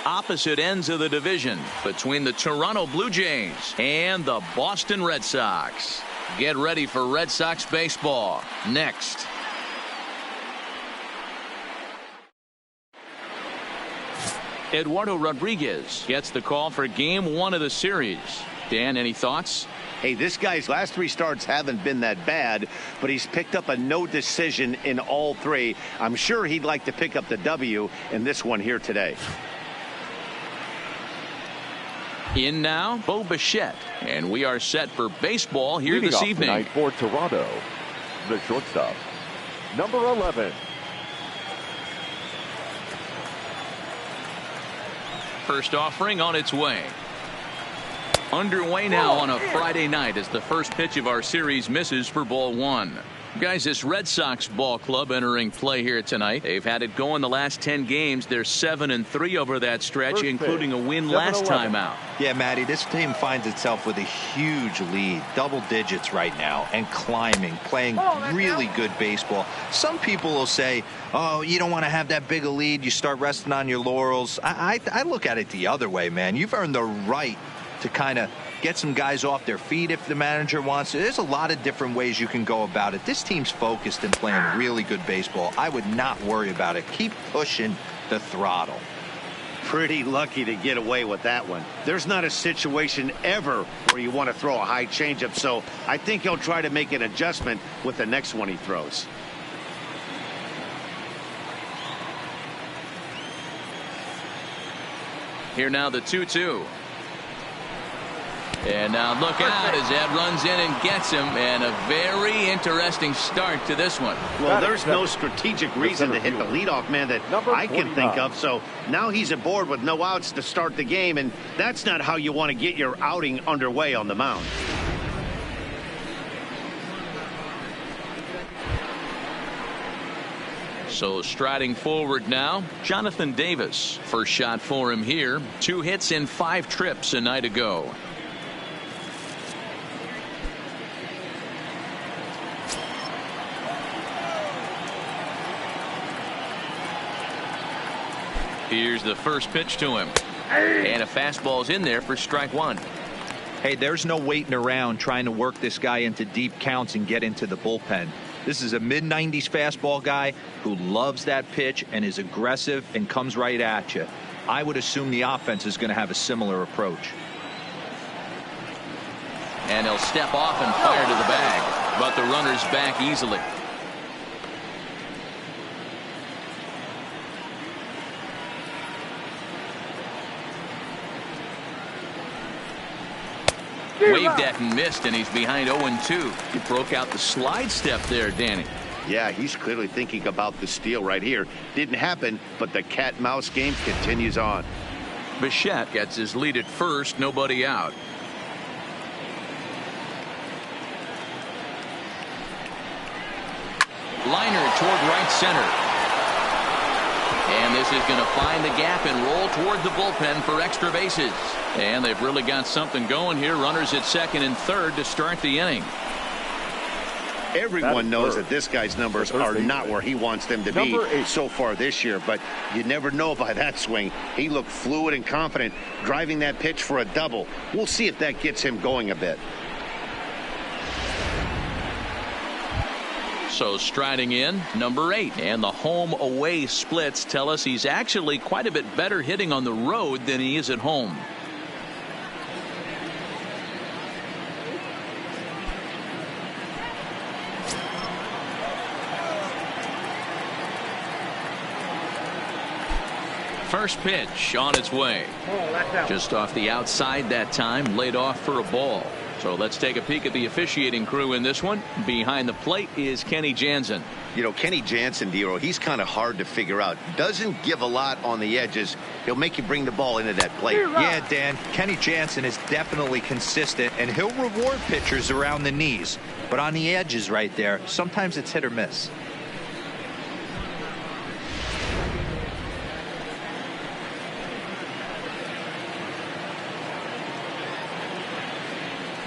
opposite ends of the division between the Toronto Blue Jays and the Boston Red Sox. Get ready for Red Sox baseball next. Eduardo Rodriguez gets the call for game 1 of the series. Dan, any thoughts? Hey, this guy's last 3 starts haven't been that bad, but he's picked up a no decision in all 3. I'm sure he'd like to pick up the W in this one here today. In now, Bo Bichette, and we are set for baseball here Leading this off evening. tonight for Toronto, the shortstop, number 11. First offering on its way. Underway now on a Friday night as the first pitch of our series misses for ball 1. Guys, this Red Sox ball club entering play here tonight. They've had it going the last 10 games. They're 7-3 over that stretch, First including pitch, a win last 7-11. time out. Yeah, Matty, this team finds itself with a huge lead, double digits right now, and climbing, playing really good baseball. Some people will say, oh, you don't want to have that big a lead. You start resting on your laurels. I look at it the other way, man. You've earned the right to kind of get some guys off their feet if the manager wants to. There's a lot of different ways you can go about it. This team's focused and playing really good baseball. I would not worry about it. Keep pushing the throttle. Pretty lucky to get away with that one. There's not a situation ever where you want to throw a high changeup, so I think he'll try to make an adjustment with the next one he throws. Here now the 2-2. And now look out as that runs in and gets him, and a very interesting start to this one. Well, there's no strategic reason to hit the leadoff man that I can think of, so now he's aboard with no outs to start the game, and that's not how you want to get your outing underway on the mound. So striding forward now, Jonathan Davis. First shot for him here. 2 hits in 5 trips a night ago. Here's the first pitch to him. And a fastball's in there for strike 1. Hey, there's no waiting around trying to work this guy into deep counts and get into the bullpen. This is a mid-90s fastball guy who loves that pitch and is aggressive and comes right at you. I would assume the offense is going to have a similar approach. And he'll step off and fire to the bag, but the runner's back easily. Waved at and missed, and he's behind 0-2. He broke out the slide step there, Danny. Yeah, he's clearly thinking about the steal right here. Didn't happen, but the cat-mouse game continues on. Bichette gets his lead at first, nobody out. Liner toward right center. And this is going to find the gap and roll toward the bullpen for extra bases. And they've really got something going here. Runners at second and third to start the inning. Everyone knows that this guy's numbers are not where he wants them to be so far this year, but you never know by that swing. He looked fluid and confident driving that pitch for a double. We'll see if that gets him going a bit. So striding in, number 8. And the home away splits tell us he's actually quite a bit better hitting on the road than he is at home. First pitch on its way. Just off the outside that time, laid off for a ball. So let's take a peek at the officiating crew in this one. Behind the plate is Kenny Jansen. You know, Kenny Jansen, Dero, he's kind of hard to figure out. Doesn't give a lot on the edges. He'll make you bring the ball into that plate. Yeah, Dan, Kenny Jansen is definitely consistent, and he'll reward pitchers around the knees. But on the edges right there, sometimes it's hit or miss.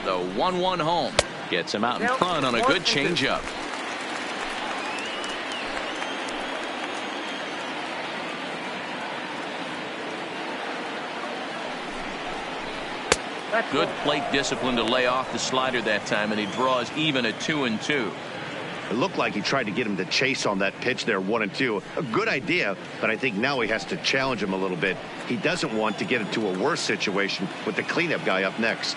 The 1-1 home gets him out in front on a good changeup. Good plate discipline to lay off the slider that time, and he draws even at 2-2. It looked like he tried to get him to chase on that pitch there, 1-2. A good idea, but I think now he has to challenge him a little bit. He doesn't want to get into a worse situation with the cleanup guy up next.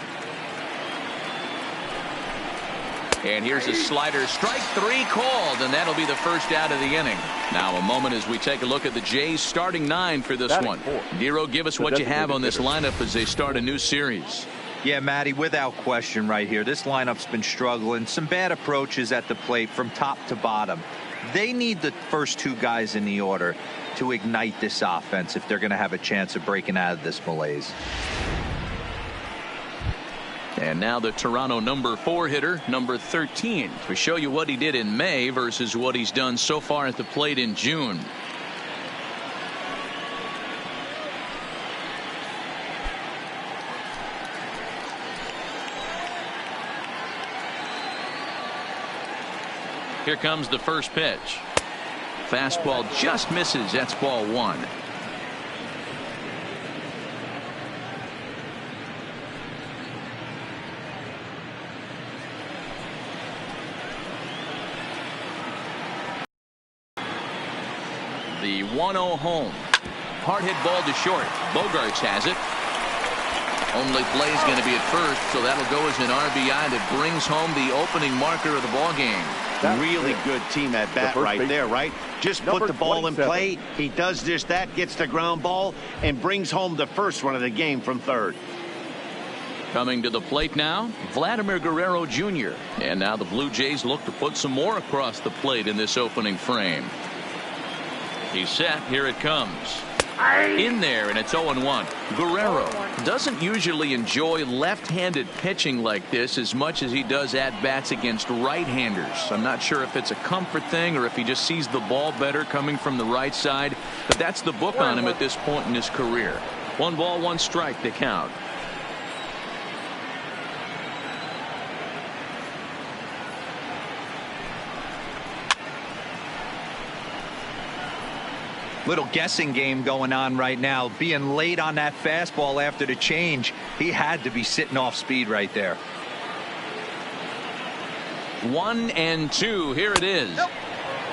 And here's a slider, strike 3 called, and that'll be the first out of the inning. Now a moment as we take a look at the Jays starting 9 for this one. Nero, give us what you have on this lineup as they start a new series. Yeah, Matty, without question right here. This lineup's been struggling. Some bad approaches at the plate from top to bottom. They need the first 2 guys in the order to ignite this offense if they're going to have a chance of breaking out of this malaise. And now the Toronto number 4 hitter, number 13, to show you what he did in May versus what he's done so far at the plate in June. Here comes the first pitch. Fastball just misses. That's ball 1. The 1-0 home. Hard hit ball to short. Bogarts has it. Only play is going to be at first, so that'll go as an RBI that brings home the opening marker of the ball game. Really good team at bat right there, right? Just put the ball in play. He does just that, gets the ground ball, and brings home the first run of the game from third. Coming to the plate now, Vladimir Guerrero Jr. And now the Blue Jays look to put some more across the plate in this opening frame. He's set. Here it comes. In there, and it's 0-1. Guerrero doesn't usually enjoy left-handed pitching like this as much as he does at-bats against right-handers. I'm not sure if it's a comfort thing or if he just sees the ball better coming from the right side, but that's the book on him at this point in his career. 1 ball, 1 strike to count. Little guessing game going on right now. Being late on that fastball after the change, he had to be sitting off speed right there. 1-2. Here it is.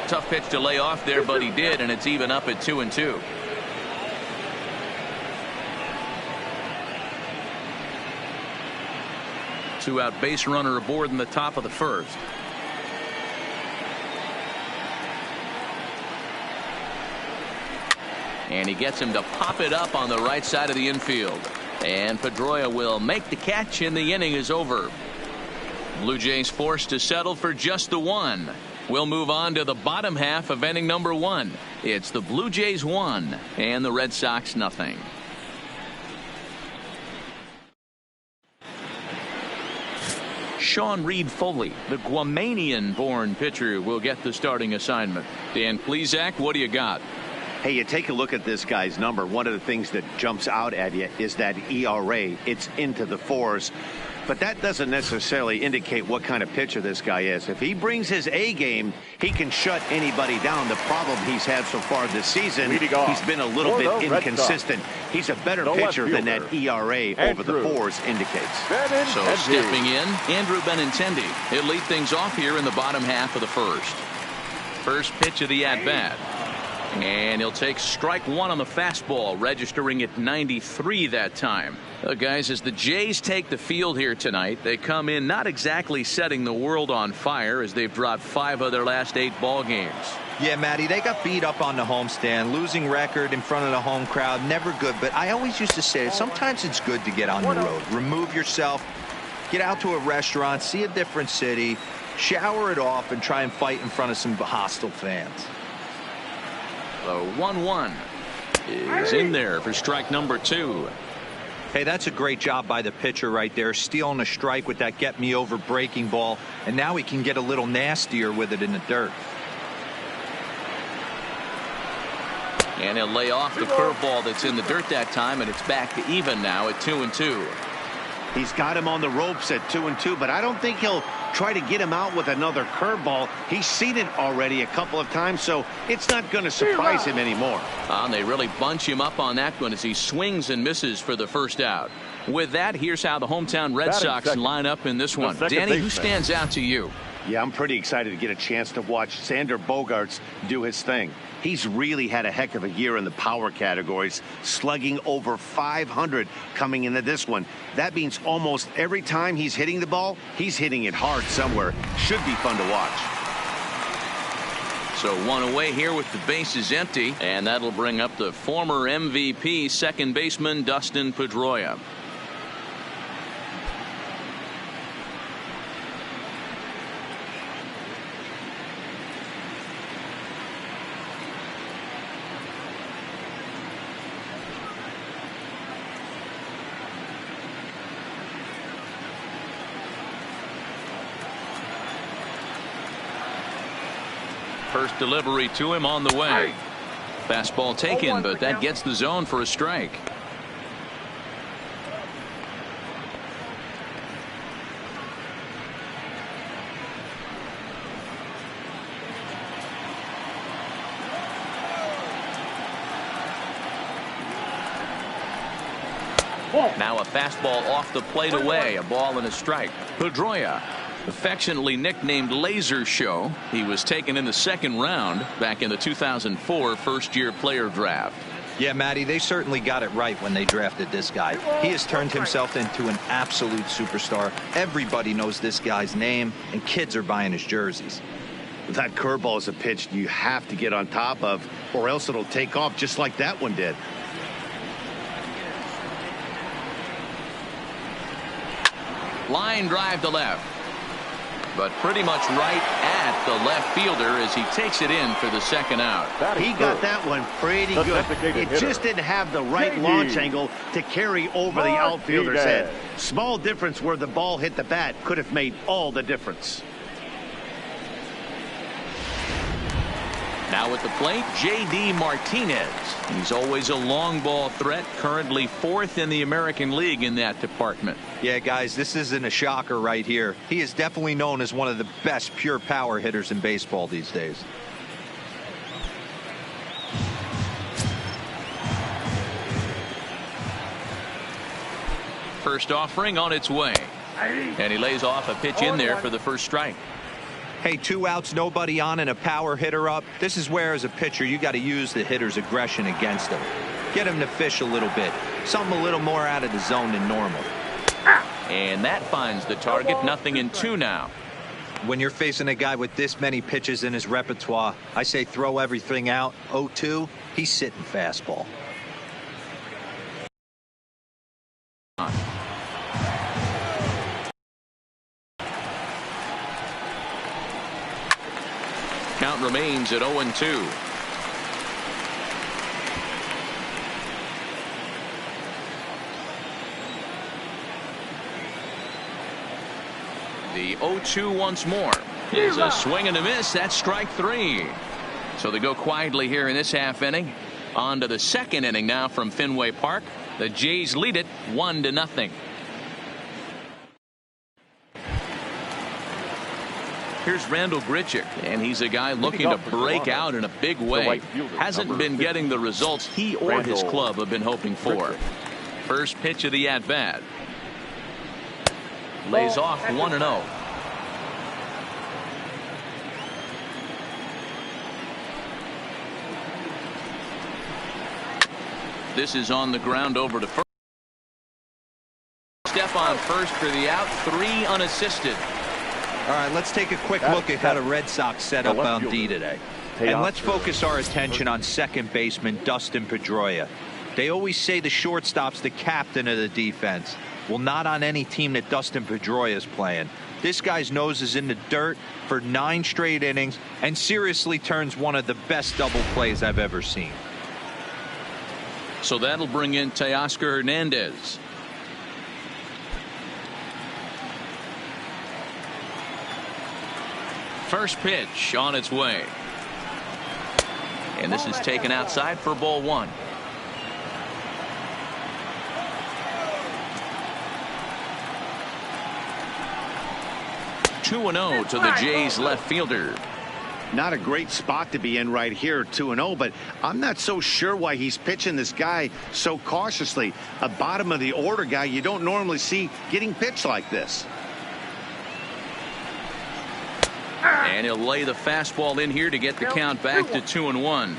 Tough pitch to lay off there, but he did, and it's even up at 2-2. Two-out base runner aboard in the top of the first. And he gets him to pop it up on the right side of the infield. And Pedroia will make the catch, and the inning is over. Blue Jays forced to settle for just the 1. We'll move on to the bottom half of inning number 1. It's the Blue Jays 1 and the Red Sox nothing. Sean Reed Foley, the Guamanian-born pitcher, will get the starting assignment. Dan Plesac, what do you got? Hey, you take a look at this guy's number. One of the things that jumps out at you is that ERA. It's into the 4s. But that doesn't necessarily indicate what kind of pitcher this guy is. If he brings his A game, he can shut anybody down. The problem he's had so far this season, he's been a little bit inconsistent. He's a better pitcher than that ERA over the 4s indicates. So stepping in, Andrew Benintendi. He'll lead things off here in the bottom half of the first. First pitch of the at-bat. And he'll take strike 1 on the fastball, registering at 93 that time. Guys, as the Jays take the field here tonight, they come in not exactly setting the world on fire as they've dropped 5 of their last 8 ball games. Yeah, Matty, they got beat up on the homestand. Losing record in front of the home crowd, never good. But I always used to say sometimes it's good to get on the road. Remove yourself, get out to a restaurant, see a different city, shower it off, and try and fight in front of some hostile fans. The 1-1 is in there for strike number 2. Hey, that's a great job by the pitcher right there, stealing a strike with that get me over breaking ball, and now he can get a little nastier with it in the dirt. And he'll lay off the curveball that's in the dirt that time, and it's back to even now at 2-2. He's got him on the ropes at 2-2, but I don't think he'll try to get him out with another curveball. He's seen it already a couple of times, so it's not going to surprise him anymore. And they really bunch him up on that one as he swings and misses for the first out. With that, here's how the hometown Red Sox line up in this one. Danny, who stands out to you? Yeah, I'm pretty excited to get a chance to watch Xander Bogaerts do his thing. He's really had a heck of a year in the power categories, slugging over 500 coming into this one. That means almost every time he's hitting the ball, he's hitting it hard somewhere. Should be fun to watch. So one away here with the bases empty, and that'll bring up the former MVP second baseman Dustin Pedroia. First delivery to him on the way. Fastball taken, but that gets the zone for a strike. Now a fastball off the plate away, a ball and a strike. Pedroia, affectionately nicknamed Laser Show. He was taken in the second round back in the 2004 first-year player draft. Yeah, Matty, they certainly got it right when they drafted this guy. He has turned himself into an absolute superstar. Everybody knows this guy's name, and kids are buying his jerseys. That curveball is a pitch you have to get on top of, or else it'll take off just like that one did. Line drive to left, but pretty much right at the left fielder as he takes it in for the second out. He got that one pretty good. It just didn't have the right launch angle to carry over the outfielder's head. Small difference where the ball hit the bat could have made all the difference. Now at the plate, J.D. Martinez. He's always a long ball threat, currently fourth in the American League in that department. Yeah, guys, this isn't a shocker right here. He is definitely known as one of the best pure power hitters in baseball these days. First offering on its way. And he lays off a pitch in there for the first strike. Hey, 2 outs, nobody on, and a power hitter up. This is where, as a pitcher, you got to use the hitter's aggression against him. Get him to fish a little bit. Something a little more out of the zone than normal. And that finds the target. 0-2 now. When you're facing a guy with this many pitches in his repertoire, I say throw everything out. 0-2, he's sitting fastball. Count remains at 0-2. The 0-2 once more is a swing and a miss. That's strike 3. So they go quietly here in this half inning. On to the second inning now from Fenway Park. The Jays lead it 1-0. Here's Randall Grichuk, and he's a guy looking to break out in a big way. Hasn't been getting the results he or his club have been hoping for. First pitch of the at-bat. Lays off 1-0. This is on the ground over to first. Step on first for the out. 3 unassisted. All right, let's take a quick look at how the Red Sox set up on D today. And let's focus our attention on second baseman Dustin Pedroia. They always say the shortstop's the captain of the defense. Well, not on any team that Dustin Pedroia is playing. This guy's nose is in the dirt for 9 straight innings and seriously turns one of the best double plays I've ever seen. So that'll bring in Teoscar Hernandez. First pitch on its way. And this is taken outside for ball 1. 2-0 to the Jays left fielder. Not a great spot to be in right here, 2-0, but I'm not so sure why he's pitching this guy so cautiously. A bottom of the order guy you don't normally see getting pitched like this. And he'll lay the fastball in here to get the count back to 2-1.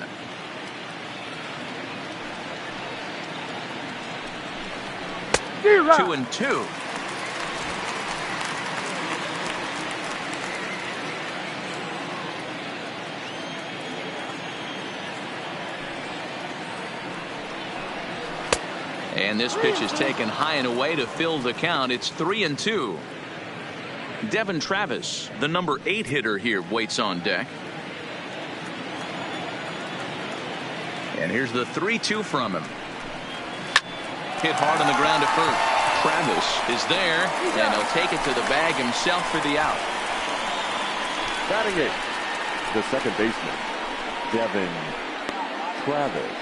Two and two. And this pitch is taken high and away to fill the count. It's 3-2. Devin Travis, the number 8 hitter here, waits on deck. And here's the 3-2 from him. Hit hard on the ground to first. Travis is there, and he'll take it to the bag himself for the out. Batting it, the second baseman, Devin Travis.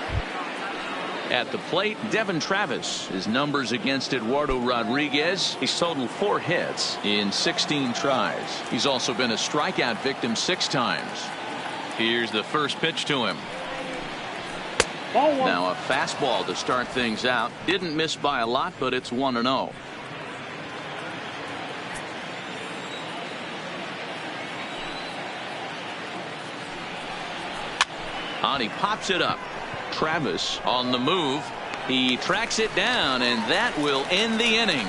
At the plate, Devin Travis. His numbers against Eduardo Rodriguez. He's totaled 4 hits in 16 tries. He's also been a strikeout victim 6 times. Here's the first pitch to him. Now a fastball to start things out. Didn't miss by a lot, but it's 1-0. And he pops it up. Travis on the move. He tracks it down, and that will end the inning.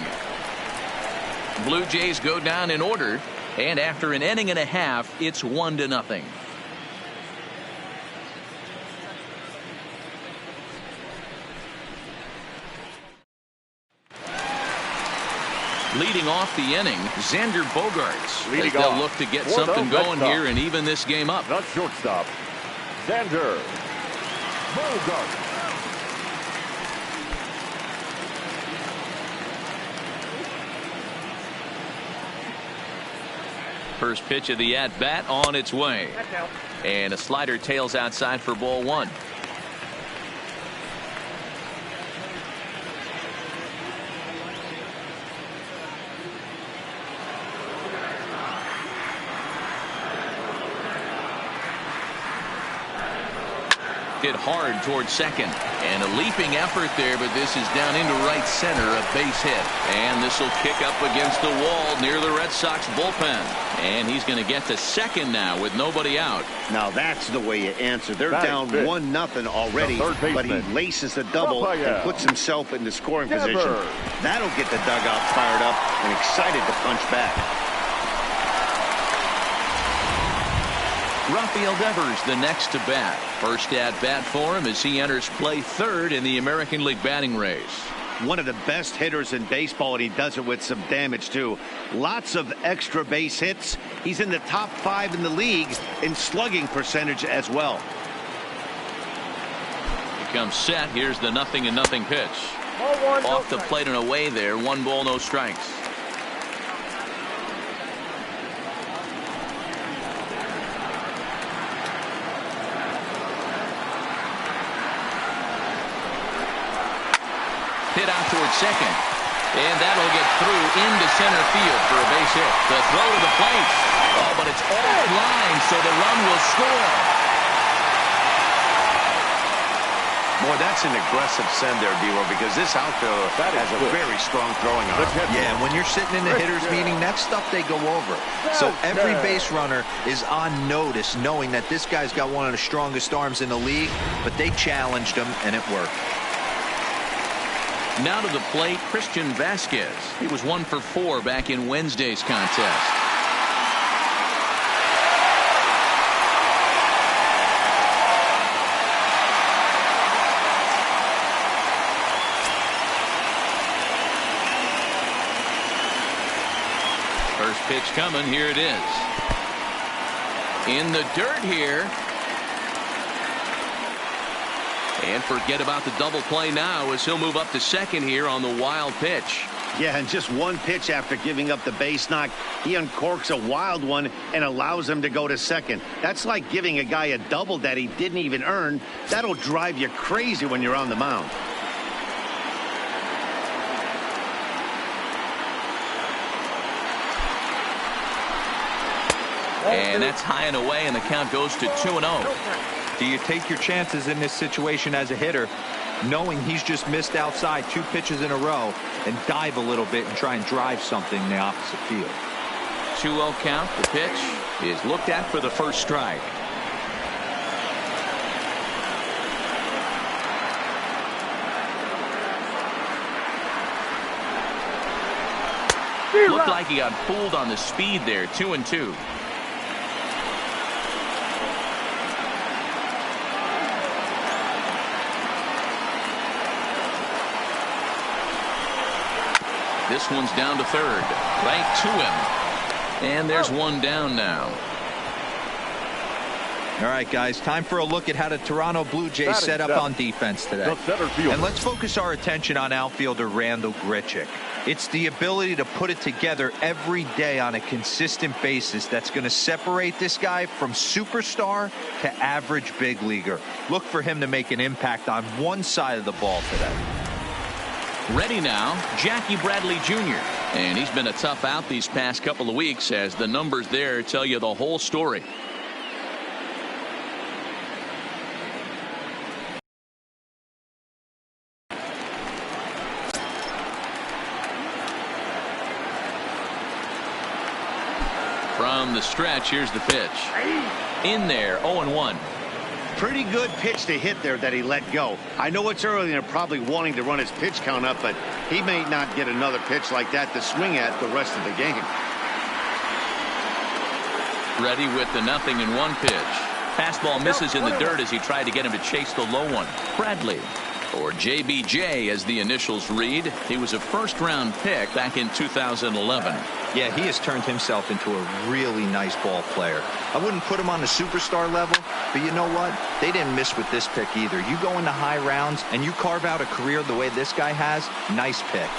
Blue Jays go down in order, and after an inning and a half, it's 1-0. Leading off the inning, Xander Bogaerts. As they'll look to get something going here and even this game up. Not shortstop, Xander Bogaerts. First pitch of the at-bat on its way. And a slider tails outside for ball 1. Hit hard towards second, and a leaping effort there, but this is down into right center, a base hit, and this will kick up against the wall near the Red Sox bullpen, and he's going to get to second now with nobody out. Now that's the way you answer. They're down 1-0 already, but he laces the double and puts himself in the scoring position. That'll get the dugout fired up and excited to punch back. Rafael Devers the next to bat. First at bat for him as he enters play third in the American League batting race. One of the best hitters in baseball, and he does it with some damage too. Lots of extra base hits. He's in the top 5 in the league in slugging percentage as well. He comes set. Here's the 0-0 pitch. Off the plate and away there. 1 ball, no strikes. Hit out towards second, and that'll get through into center field for a base hit. The throw to the plate. Oh, but it's offline, so the run will score. Boy, that's an aggressive send there, D-Roy, because this outfielder has a very strong throwing arm. Yeah, when you're sitting in the hitters meeting, that's stuff they go over. So every base runner is on notice, knowing that this guy's got one of the strongest arms in the league, but they challenged him, and it worked. Now to the plate, Christian Vasquez. He was 1 for 4 back in Wednesday's contest. First pitch coming. Here it is. In the dirt here. And forget about the double play now as he'll move up to second here on the wild pitch. Yeah, and just one pitch after giving up the base knock, he uncorks a wild one and allows him to go to second. That's like giving a guy a double that he didn't even earn. That'll drive you crazy when you're on the mound. And that's high and away, and the count goes to 2-0. Do you take your chances in this situation as a hitter, knowing he's just missed outside 2 pitches in a row, and dive a little bit and try and drive something in the opposite field? 2-0 count. The pitch is looked at for the first strike. Looked like he got fooled on the speed there. 2-2. This one's down to third. Right to him. And there's one down now. All right, guys, time for a look at how the Toronto Blue Jays set up on defense today. And let's focus our attention on outfielder Randal Grichuk. It's the ability to put it together every day on a consistent basis that's going to separate this guy from superstar to average big leaguer. Look for him to make an impact on one side of the ball today. Ready now, Jackie Bradley Jr. And he's been a tough out these past couple of weeks, as the numbers there tell you the whole story. From the stretch, here's the pitch. In there, 0-1. Pretty good pitch to hit there that he let go. I know it's early and they're probably wanting to run his pitch count up, but he may not get another pitch like that to swing at the rest of the game. Ready with the 0-1 pitch. Fastball misses in the dirt as he tried to get him to chase the low one. Bradley, or JBJ as the initials read. He was a first-round pick back in 2011. Yeah, he has turned himself into a really nice ball player. I wouldn't put him on the superstar level, but you know what? They didn't miss with this pick either. You go into high rounds and you carve out a career the way this guy has, nice pick.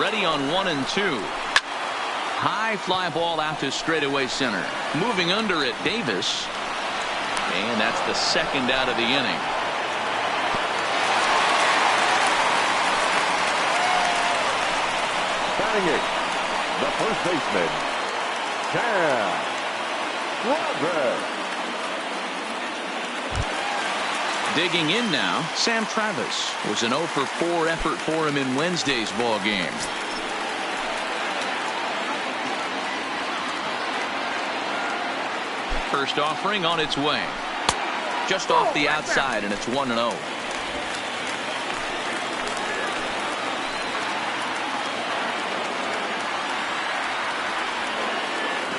Ready on 1-2. High fly ball out to straightaway center. Moving under it, Davis. And that's the second out of the inning. Batting it, the first baseman, Cam Travis. Digging in now, Sam Travis. Was an 0-for-4 effort for him in Wednesday's ball game. First offering on its way. Just off the outside, and it's 1-0.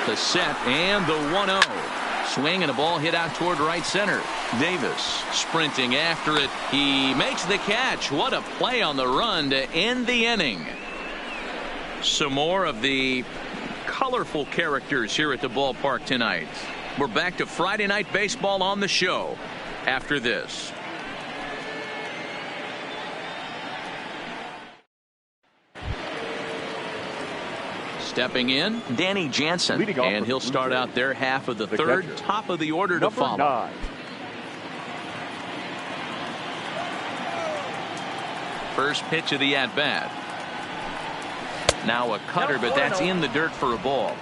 The set and the 1-0. Swing and a ball hit out toward right center. Davis sprinting after it. He makes the catch. What a play on the run to end the inning. Some more of the colorful characters here at the ballpark tonight. We're back to Friday Night Baseball on the show after this. Stepping in, Danny Jansen, and he'll start out their half of the third, catcher, top of the order to follow. 9. First pitch of the at-bat. Now a cutter, but that's in the dirt for a ball.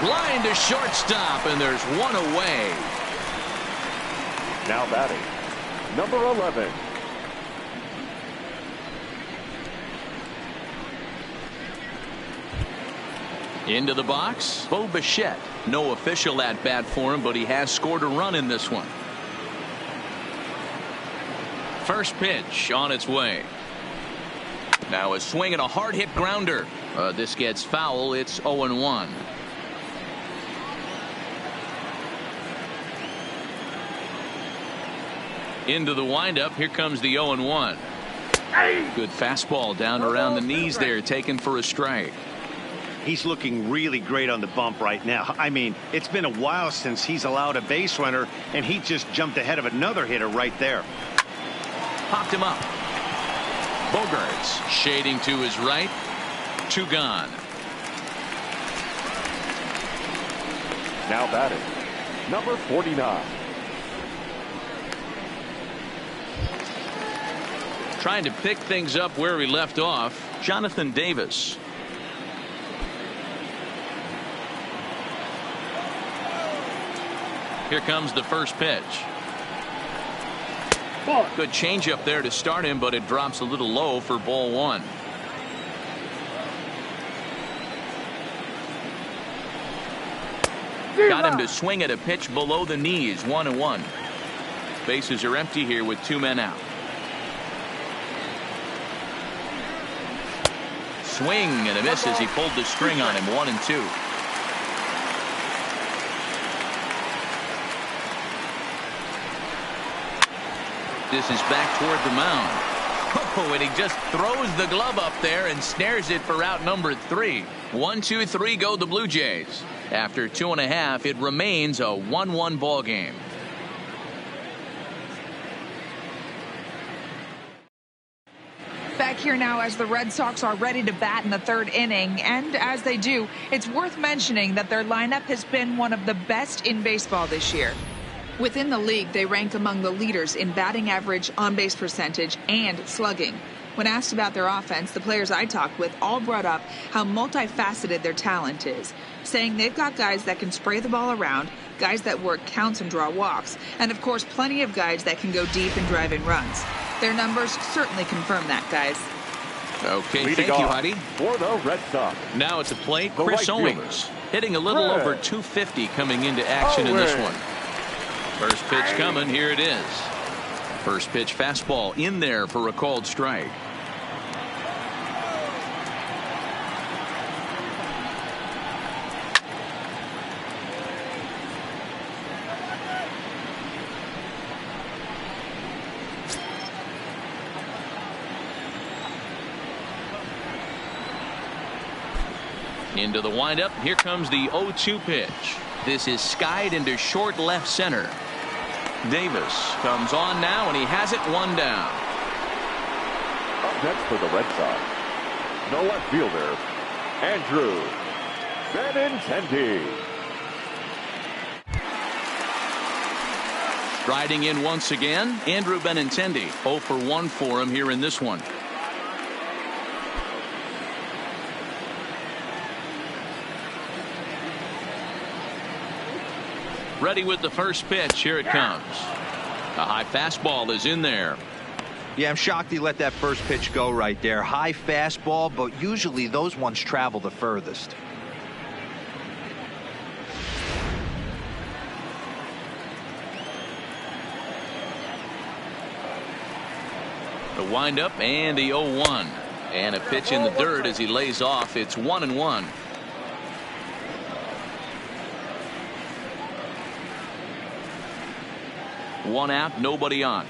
Line to shortstop, and there's one away. Now batting, number 11. Into the box, Bo Bichette. No official at bat for him, but he has scored a run in this one. First pitch on its way. Now a swing and a hard hit grounder. This gets foul. It's 0-1. Into the windup. Here comes the 0-1. Good fastball down around the knees there, taken for a strike. He's looking really great on the bump right now. I mean, it's been a while since he's allowed a base runner, and he just jumped ahead of another hitter right there. Popped him up. Bogarts shading to his right. 2 gone. Now batting, Number 49. Trying to pick things up where we left off, Jonathan Davis. Here comes the first pitch. Good changeup there to start him, but it drops a little low for ball one. Got him to swing at a pitch below the knees. 1-1. Bases are empty here with 2 men out. Swing and a miss as he pulled the string on him. 1-2. This is back toward the mound. Oh, and he just throws the glove up there and snares it for out number 3. 1-2-3 go the Blue Jays. After 2.5, it remains a 1-1 ball game. Back here now as the Red Sox are ready to bat in the 3rd inning, and as they do, it's worth mentioning that their lineup has been one of the best in baseball this year. Within the league, they rank among the leaders in batting average, on-base percentage, and slugging. When asked about their offense, the players I talked with all brought up how multifaceted their talent is, saying they've got guys that can spray the ball around, guys that work counts and draw walks, and of course plenty of guys that can go deep and drive in runs. Their numbers certainly confirm that, guys. Okay, thank you, Heidi. For the Red Sox. Now at the plate, The Chris right fielder. Owings, hitting a little Red. over 250 coming into action in this Owings. one. First pitch coming, here it is. First pitch fastball in there for a called strike. Into the windup. Here comes the 0-2 pitch. This is skied into short left center. Davis comes on now, and he has it 1 down. Up next for the Red Sox, the left fielder, Andrew Benintendi. Striding in once again, Andrew Benintendi. 0 for 1 for him here in this one. Ready with the first pitch. Here it comes. A high fastball is in there. Yeah, I'm shocked he let that first pitch go right there. High fastball, but usually those ones travel the furthest. The windup and the 0-1. And a pitch in the dirt as he lays off. It's 1-1. One out, nobody on.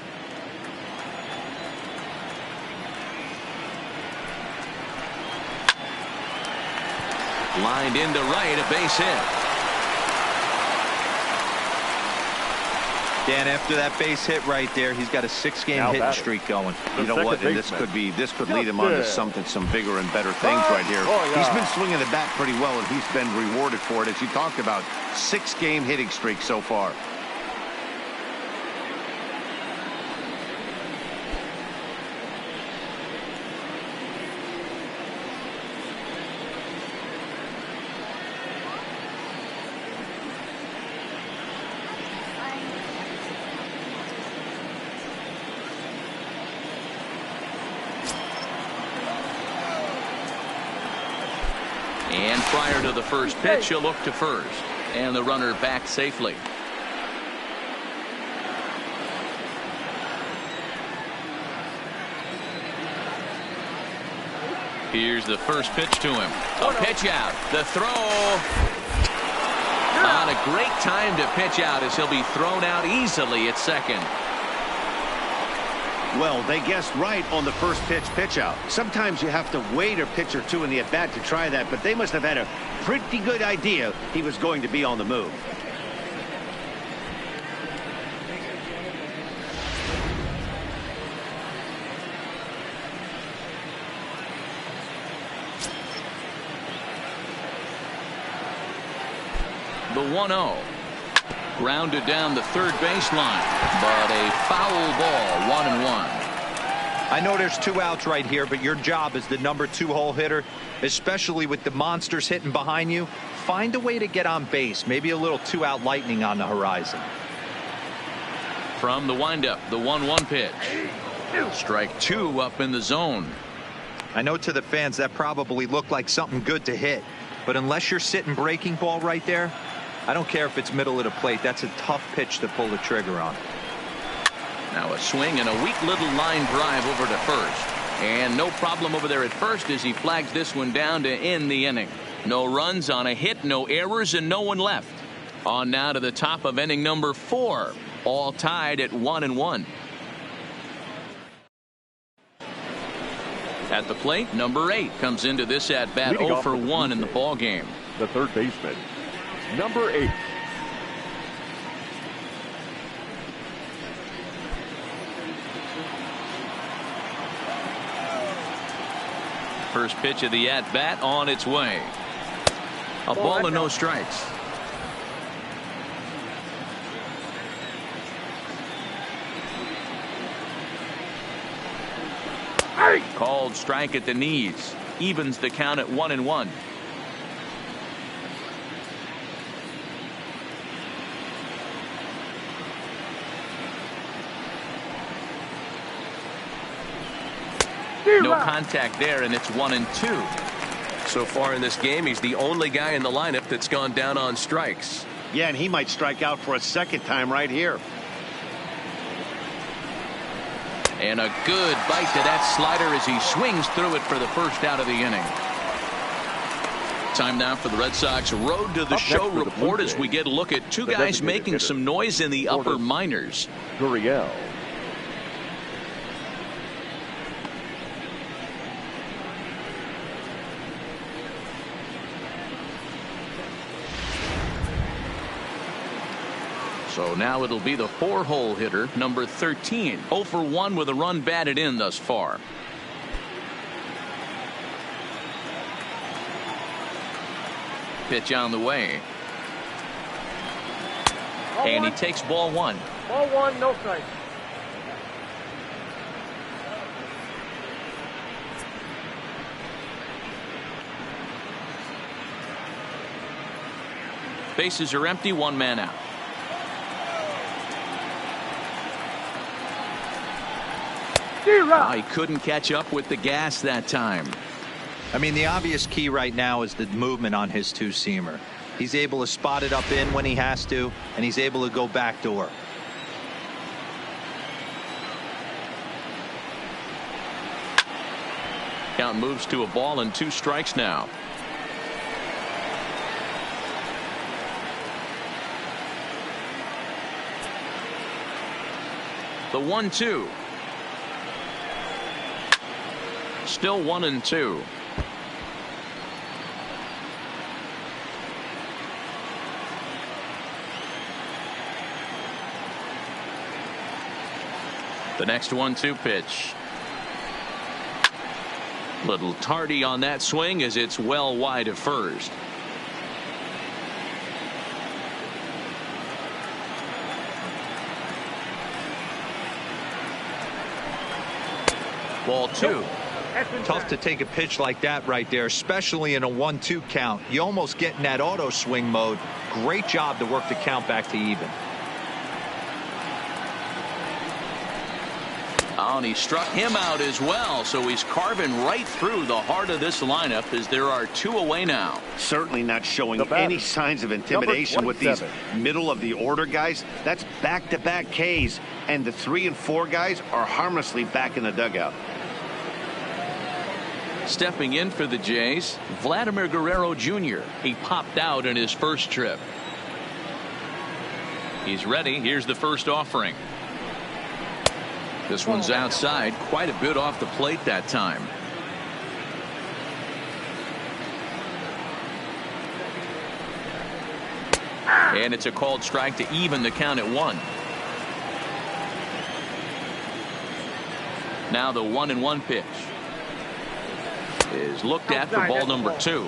Lined into right, a base hit. Dan, after that base hit right there, he's got a 6-game Now hitting batting. streak going. You know what? And this could lead him on to something, some bigger and better things right here. He's been swinging the bat pretty well, and he's been rewarded for it, as you talked about. 6-game hitting streak so far. And prior to the first pitch, he'll look to first. And the runner back safely. Here's the first pitch to him. A pitch out. The throw. On a great time to pitch out as he'll be thrown out easily at second. Well, they guessed right on the first pitch out. Sometimes you have to wait a pitch or two in the at-bat to try that, but they must have had a pretty good idea he was going to be on the move. The 1-0. Grounded down the third baseline, but a foul ball, 1-1. I know there's 2 outs right here, but your job as the number 2 hole hitter, especially with the monsters hitting behind you, find a way to get on base. Maybe a little 2-out lightning on the horizon. From the windup, the 1-1 pitch. Strike 2 up in the zone. I know to the fans that probably looked like something good to hit, but unless you're sitting breaking ball right there, I don't care if it's middle of the plate. That's a tough pitch to pull the trigger on. Now a swing and a weak little line drive over to first. And no problem over there at first as he flags this one down to end the inning. No runs on a hit, no errors, and no one left. On now to the top of inning number 4. All tied at 1-1. At the plate, number 8 comes into this at bat 0 for 1 in the ball game. The third baseman, number 8. First pitch of the at bat on its way. A ball and no strikes. Called strike at the knees. Evens the count at 1-1. No contact there, and it's 1-2. So far in this game, he's the only guy in the lineup that's gone down on strikes. Yeah, and he might strike out for a second time right here. And a good bite to that slider as he swings through it for the first out of the inning. Time now for the Red Sox Road to the Show report as we get a look at 2 guys making some noise in the upper minors. Gurriel. So now it'll be the 4-hole hitter, number 13. 0 for 1 with a run batted in thus far. Pitch on the way. And he takes ball 1. Ball 1, no strike. Bases are empty, 1 man out. He couldn't catch up with the gas that time. I mean, the obvious key right now is the movement on his 2-seamer. He's able to spot it up in when he has to, and he's able to go backdoor. Count moves to a ball and 2 strikes now. The 1-2. Still 1-2. The next 1-2 pitch. Little tardy on that swing as it's well wide of first. Ball 2. Tough to take a pitch like that right there, especially in a 1-2 count. You almost get in that auto swing mode. Great job to work the count back to even. Oh, and he struck him out as well, so he's carving right through the heart of this lineup as there are 2 away now. Certainly not showing any signs of intimidation with these middle of the order guys. That's back-to-back Ks, and the 3 and 4 guys are harmlessly back in the dugout. Stepping in for the Jays, Vladimir Guerrero Jr. He popped out in his first trip. He's ready. Here's the first offering. This one's outside, quite a bit off the plate that time. And it's a called strike to even the count at 1. Now the 1-1 pitch is looked at for ball number 2.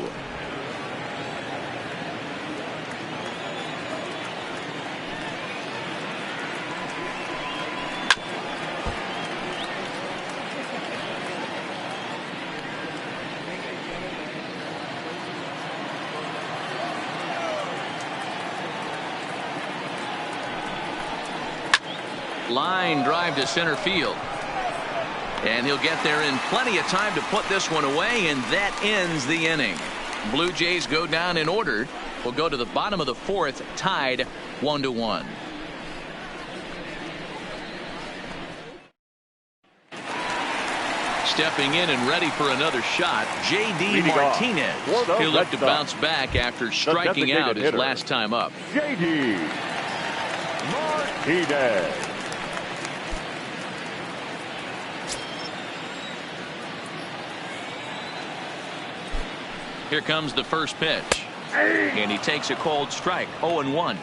Line drive to center field. And he'll get there in plenty of time to put this one away, and that ends the inning. Blue Jays go down in order. We'll go to the bottom of the fourth, tied 1-1. Stepping in and ready for another shot, J.D. Martinez. He'll look to bounce back after striking out his last time up. J.D. Martinez. Here comes the first pitch. And he takes a cold strike, 0-1.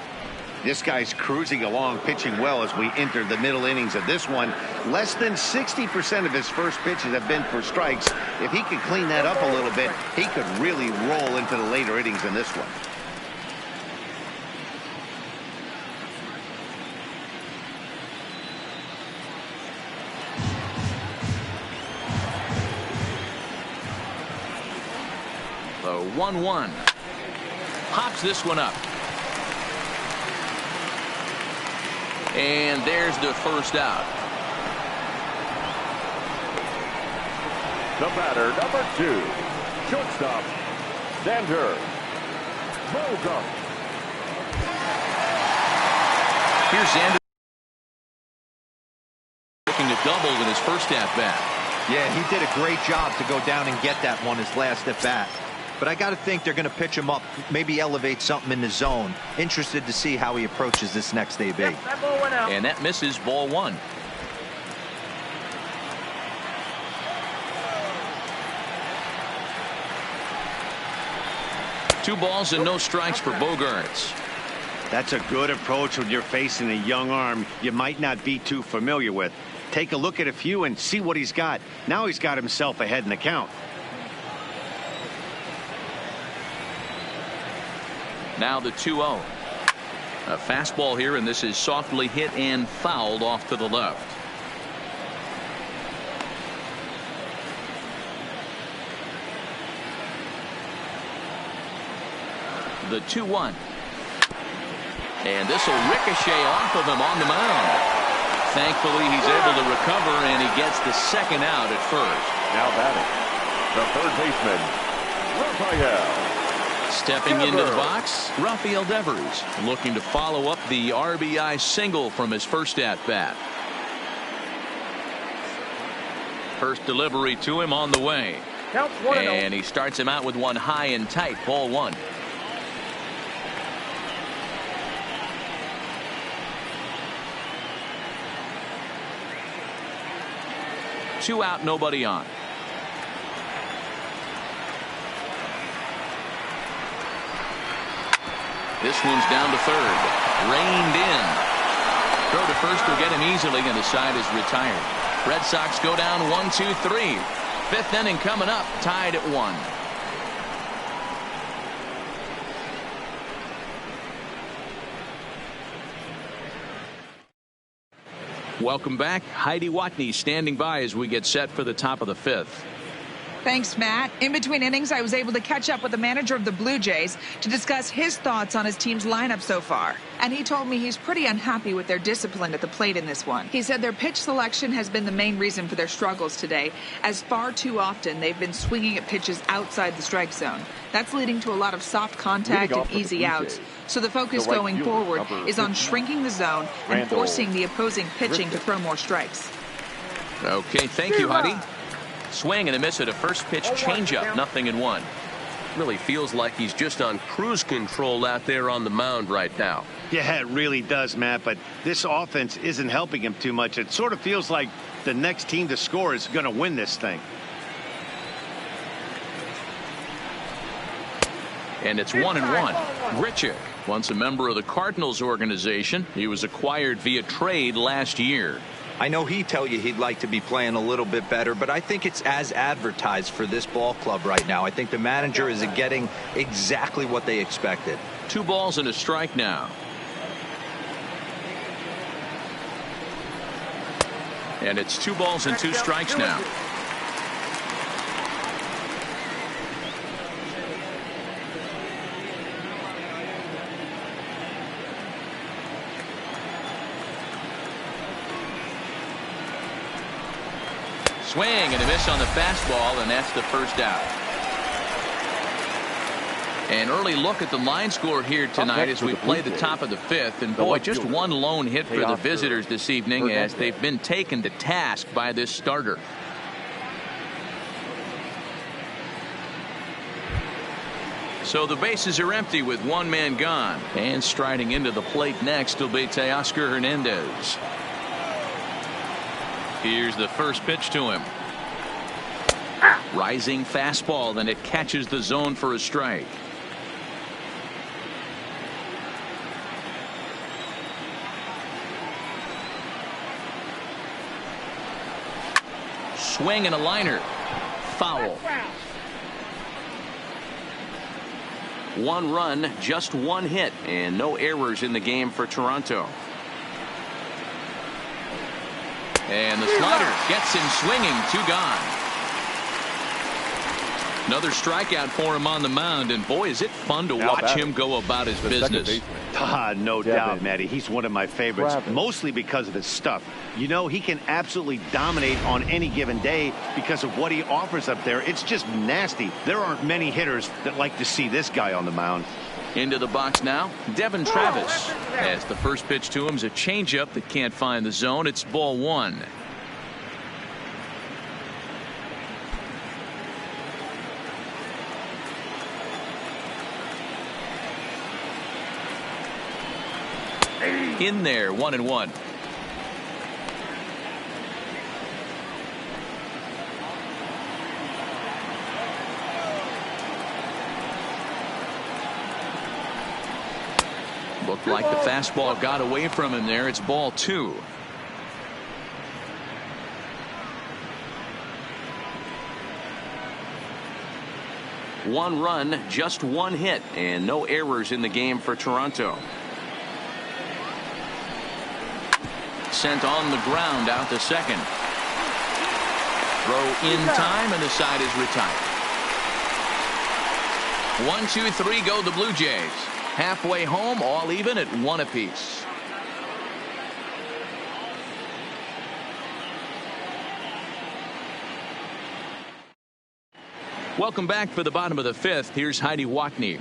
This guy's cruising along, pitching well as we enter the middle innings of this one. Less than 60% of his first pitches have been for strikes. If he could clean that up a little bit, he could really roll into the later innings in this one. The 1-1. Pops this one up. And there's the first out. The batter, number 2, shortstop, Xander Bogaerts. Here's Xander looking to double in his first at-bat. Yeah, he did a great job to go down and get that one his last at-bat. But I got to think they're going to pitch him up, maybe elevate something in the zone. Interested to see how he approaches this next AB. And that misses, ball 1. Two balls and no strikes for Bogaerts. That's a good approach when you're facing a young arm you might not be too familiar with. Take a look at a few and see what he's got. Now he's got himself ahead in the count. Now the 2-0. A fastball here, and this is softly hit and fouled off to the left. The 2-1. And this will ricochet off of him on the mound. Thankfully, he's able to recover, and he gets the second out at first. Now batting, the third baseman, Rafael. Stepping into the box, Rafael Devers, looking to follow up the RBI single from his first at-bat. First delivery to him on the way. And he starts him out with one high and tight, ball 1. Two out, nobody on. This one's down to third. Reined in. Throw to first will get him easily, and the side is retired. Red Sox go down 1-2-3. Fifth inning coming up, tied at 1. Welcome back. Heidi Watney standing by as we get set for the top of the fifth. Thanks, Matt. In between innings, I was able to catch up with the manager of the Blue Jays to discuss his thoughts on his team's lineup so far. And he told me he's pretty unhappy with their discipline at the plate in this one. He said their pitch selection has been the main reason for their struggles today, as far too often they've been swinging at pitches outside the strike zone. That's leading to a lot of soft contact and easy outs. So the focus going forward is on shrinking the zone and forcing the opposing pitching to throw more strikes. Okay, thank you, Heidi. Swing and a miss at a first pitch changeup, 0-1. Really feels like he's just on cruise control out there on the mound right now. Yeah, it really does, Matt, but this offense isn't helping him too much. It sort of feels like the next team to score is going to win this thing. And it's 1-1. Grichuk, once a member of the Cardinals organization, he was acquired via trade last year. I know he'd tell you he'd like to be playing a little bit better, but I think it's as advertised for this ball club right now. I think the manager is getting exactly what they expected. 2 balls and a strike now. And it's 2 balls and 2 strikes now. swing and a miss on the fastball, and that's the first out. An early look at the line score here tonight as we play the top of the fifth. And boy, just one lone hit for the visitors this evening as they've been taken to task by this starter. So the bases are empty with one man gone. And striding into the plate next will be Teoscar Hernandez. Here's the first pitch to him. Rising fastball, then it catches the zone for a strike. Swing and a liner. Foul. One run, just one hit, and no errors in the game for Toronto. And the slider gets him swinging. 2 gone. Another strikeout for him on the mound, and boy, is it fun to watch him go about his business. No doubt, Matty. He's one of my favorites, mostly because of his stuff. You know, he can absolutely dominate on any given day because of what he offers up there. It's just nasty. There aren't many hitters that like to see this guy on the mound. Into the box now, Devin Travis. As the first pitch to him is a changeup that can't find the zone. It's ball 1. In there, 1-1. Looked like the fastball got away from him there. It's ball 2. One run, just one hit, and no errors in the game for Toronto. Sent on the ground out to second. Throw in time, and the side is retired. 1, 2, 3 go the Blue Jays. Halfway home, all even at 1 apiece. Welcome back for the bottom of the 5th. Here's Heidi Wackney.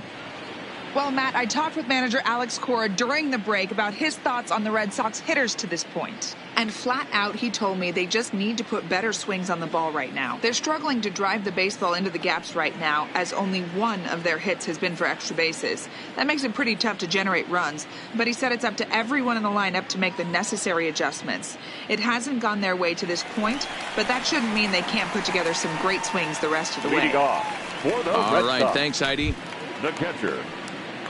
Well, Matt, I talked with manager Alex Cora during the break about his thoughts on the Red Sox hitters to this point. And flat out, he told me they just need to put better swings on the ball right now. They're struggling to drive the baseball into the gaps right now, as only one of their hits has been for extra bases. That makes it pretty tough to generate runs, but he said it's up to everyone in the lineup to make the necessary adjustments. It hasn't gone their way to this point, but that shouldn't mean they can't put together some great swings the rest of the way. Leading off for the All Red right, Sox, thanks, Heidi. the catcher,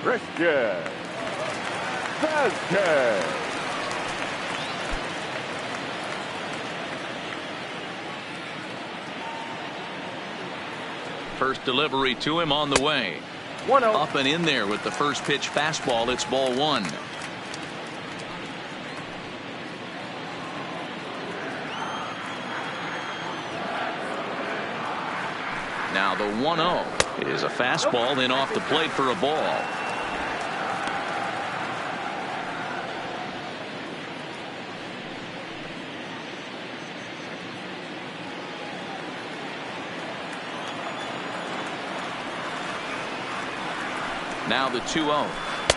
Christian Vasquez. First delivery to him on the way. 1-0. Up and in there with the first pitch fastball. It's ball 1. Now the 1-0 is a fastball in off the plate for a ball. Now the 2-0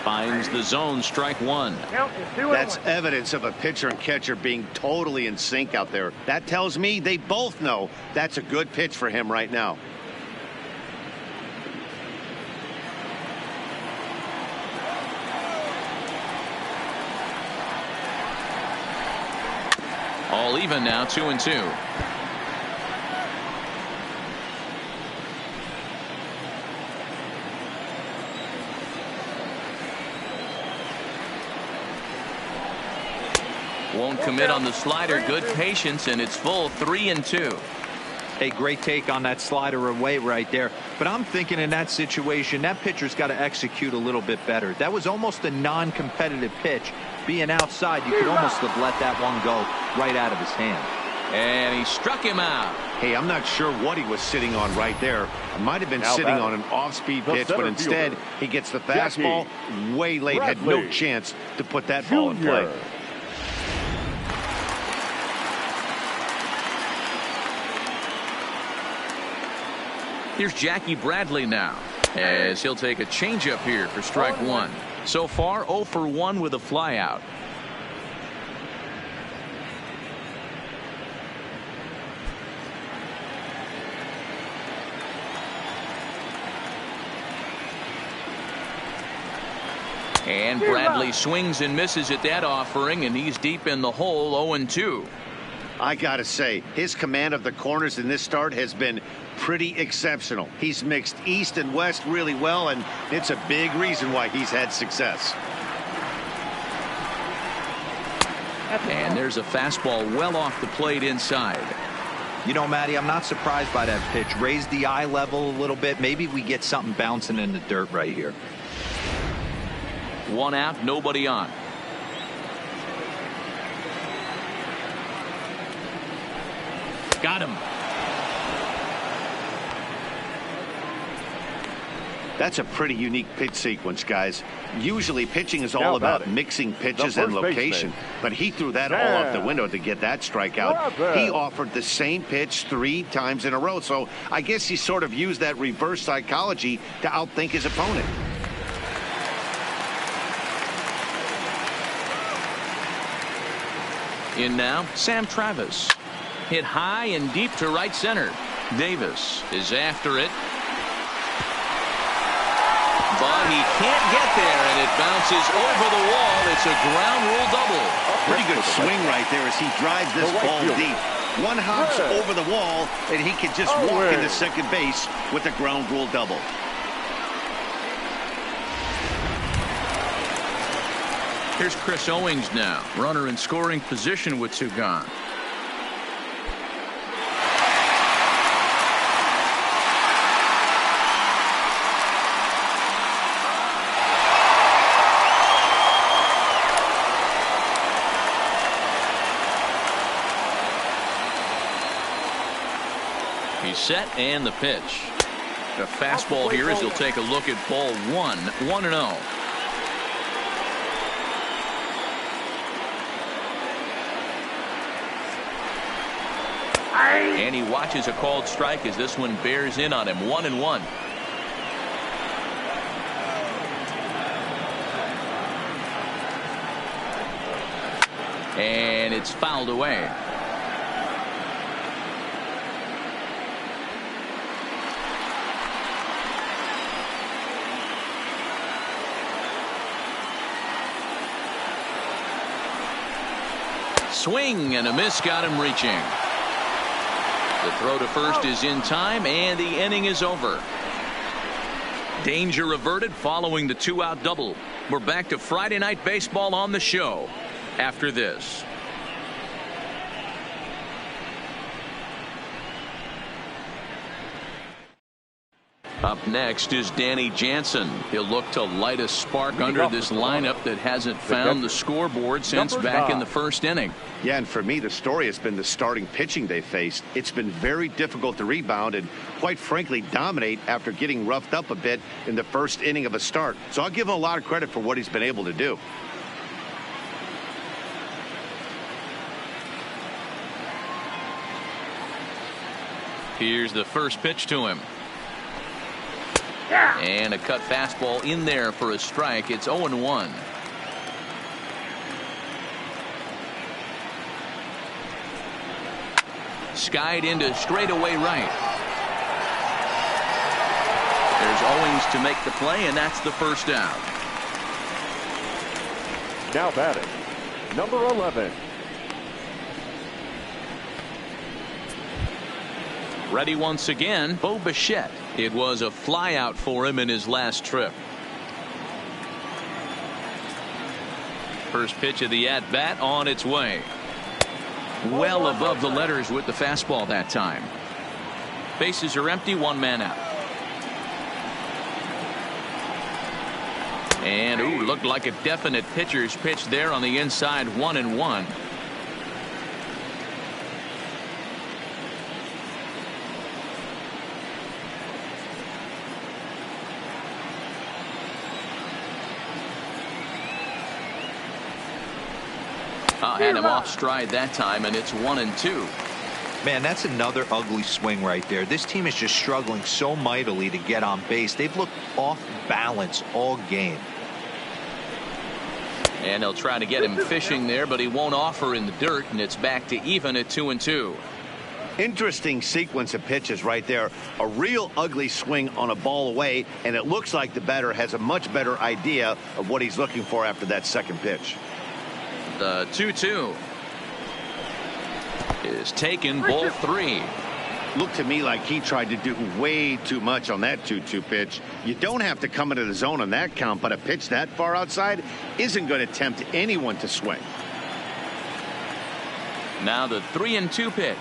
finds the zone, strike 1. That's evidence of a pitcher and catcher being totally in sync out there. That tells me they both know that's a good pitch for him right now. All even now, 2-2. Won't commit on the slider. Good patience, and it's full. 3-2. A great take on that slider away right there. But I'm thinking in that situation, that pitcher's got to execute a little bit better. That was almost a non-competitive pitch. Being outside, you could almost have let that one go right out of his hand. And he struck him out. Hey, I'm not sure what he was sitting on right there. It might have been Now sitting batting, on an off-speed the pitch, but center instead fielder, he gets the fastball way late, had no Bradley chance to put that ball in play. Here's Jackie Bradley now, as he'll take a changeup here for strike one. So far, 0 for 1 with a flyout. And Bradley swings and misses at that offering, and he's deep in the hole, 0-2. I gotta say, his command of the corners in this start has been pretty exceptional. He's mixed east and west really well, and it's a big reason why he's had success. And there's a fastball well off the plate inside. You know, Matty, I'm not surprised by that pitch. Raise the eye level a little bit. Maybe we get something bouncing in the dirt right here. 1 out, nobody on. Got him. That's a pretty unique pitch sequence, guys. Usually pitching is all about mixing pitches and location, but he threw that all out the window to get that strikeout. He offered the same pitch 3 times in a row, so I guess he sort of used that reverse psychology to outthink his opponent. In now, Sam Travis. Hit high and deep to right center. Davis is after it. But he can't get there, and it bounces over the wall. It's a ground rule double. Pretty good swing right there as he drives this ball deep. One hops over the wall, and he can just walk into second base with a ground rule double. Here's Chris Owings now. Runner in scoring position with 2 gone. He's set, and the pitch. The fastball here as he'll take a look at ball 1, 1-0. And he watches a called strike as this one bears in on him. 1-1. And it's fouled away. Swing and a miss got him reaching. The throw to first is in time, and the inning is over. Danger averted following the 2-out double. We're back to Friday Night Baseball on the show after this. Up next is Danny Jansen. He'll look to light a spark under this lineup that hasn't found the scoreboard since back in the first inning. Yeah, and for me, the story has been the starting pitching they faced. It's been very difficult to rebound and, quite frankly, dominate after getting roughed up a bit in the first inning of a start. So I'll give him a lot of credit for what he's been able to do. Here's the first pitch to him. And a cut fastball in there for a strike. It's 0-1. Skied into straightaway right. There's Owings to make the play, and that's the first out. Now batting, number 11. Ready once again, Bo Bichette. It was a flyout for him in his last trip. First pitch of the at-bat on its way. Well above the letters with the fastball that time. Bases are empty, 1 man out. And looked like a definite pitcher's pitch there on the inside, 1-1. Had him off stride that time, and it's 1-2. Man, that's another ugly swing right there. This team is just struggling so mightily to get on base. They've looked off balance all game. And they'll try to get him fishing there, but he won't offer in the dirt, and it's back to even at 2-2. Interesting sequence of pitches right there. A real ugly swing on a ball away, and it looks like the batter has a much better idea of what he's looking for after that second pitch. The 2-2 is taken, ball 3. Looked to me like he tried to do way too much on that 2-2 pitch. You don't have to come into the zone on that count, but a pitch that far outside isn't going to tempt anyone to swing. Now the 3-2 pitch.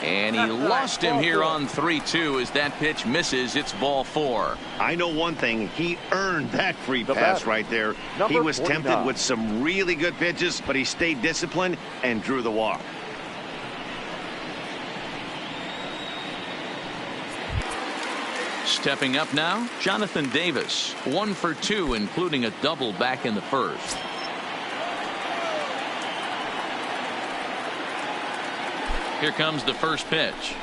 And he lost him here on 3-2 as that pitch misses. It's ball 4. I know one thing. He earned that free pass right there. He was tempted with some really good pitches, but he stayed disciplined and drew the walk. Stepping up now, Jonathan Davis. 1 for 2, including a double back in the first. Here comes the first pitch.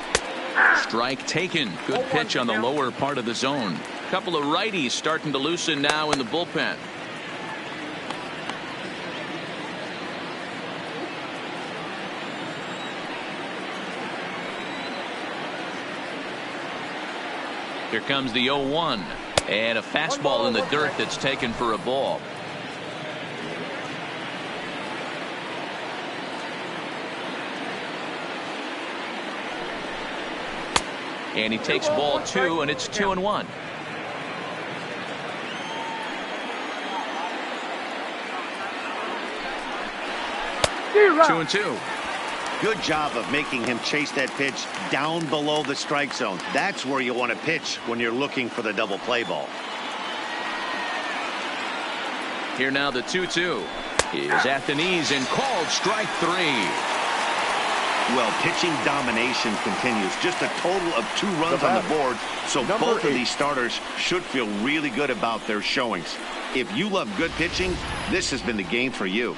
Strike taken. Good pitch on the lower part of the zone. Couple of righties starting to loosen now in the bullpen. Here comes the 0-1. And a fastball in the dirt that's taken for a ball. And he takes ball 2, and it's 2-1. Two and 2. Good job of making him chase that pitch down below the strike zone. That's where you want to pitch when you're looking for the double play ball. Here now the 2-2 is at the knees and called strike 3. Well, pitching domination continues. Just a total of 2 runs on the board. So both of these starters should feel really good about their showings. If you love good pitching, this has been the game for you.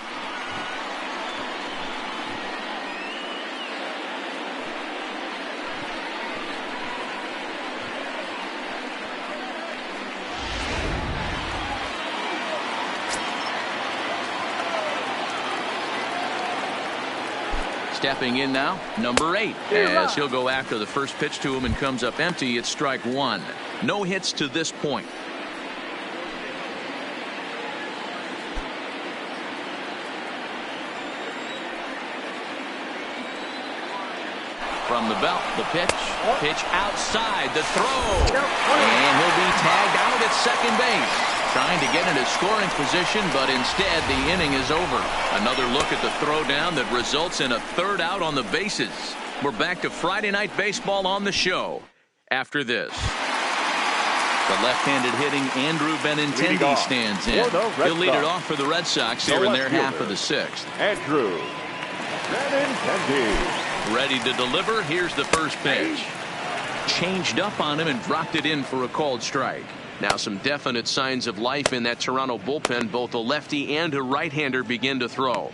Stepping in now, number 8, as he'll go after the first pitch to him and comes up empty. It's strike 1. No hits to this point. From the belt, the pitch outside, the throw, and he'll be tagged out at second base. Trying to get into scoring position, but instead the inning is over. Another look at the throwdown that results in a third out on the bases. We're back to Friday Night Baseball on the show after this. The left-handed hitting Andrew Benintendi stands in. He'll lead it off for the Red Sox here in their half of the 6th. Andrew Benintendi. Ready to deliver. Here's the first pitch. Changed up on him and dropped it in for a called strike. Now some definite signs of life in that Toronto bullpen. Both a lefty and a right-hander begin to throw.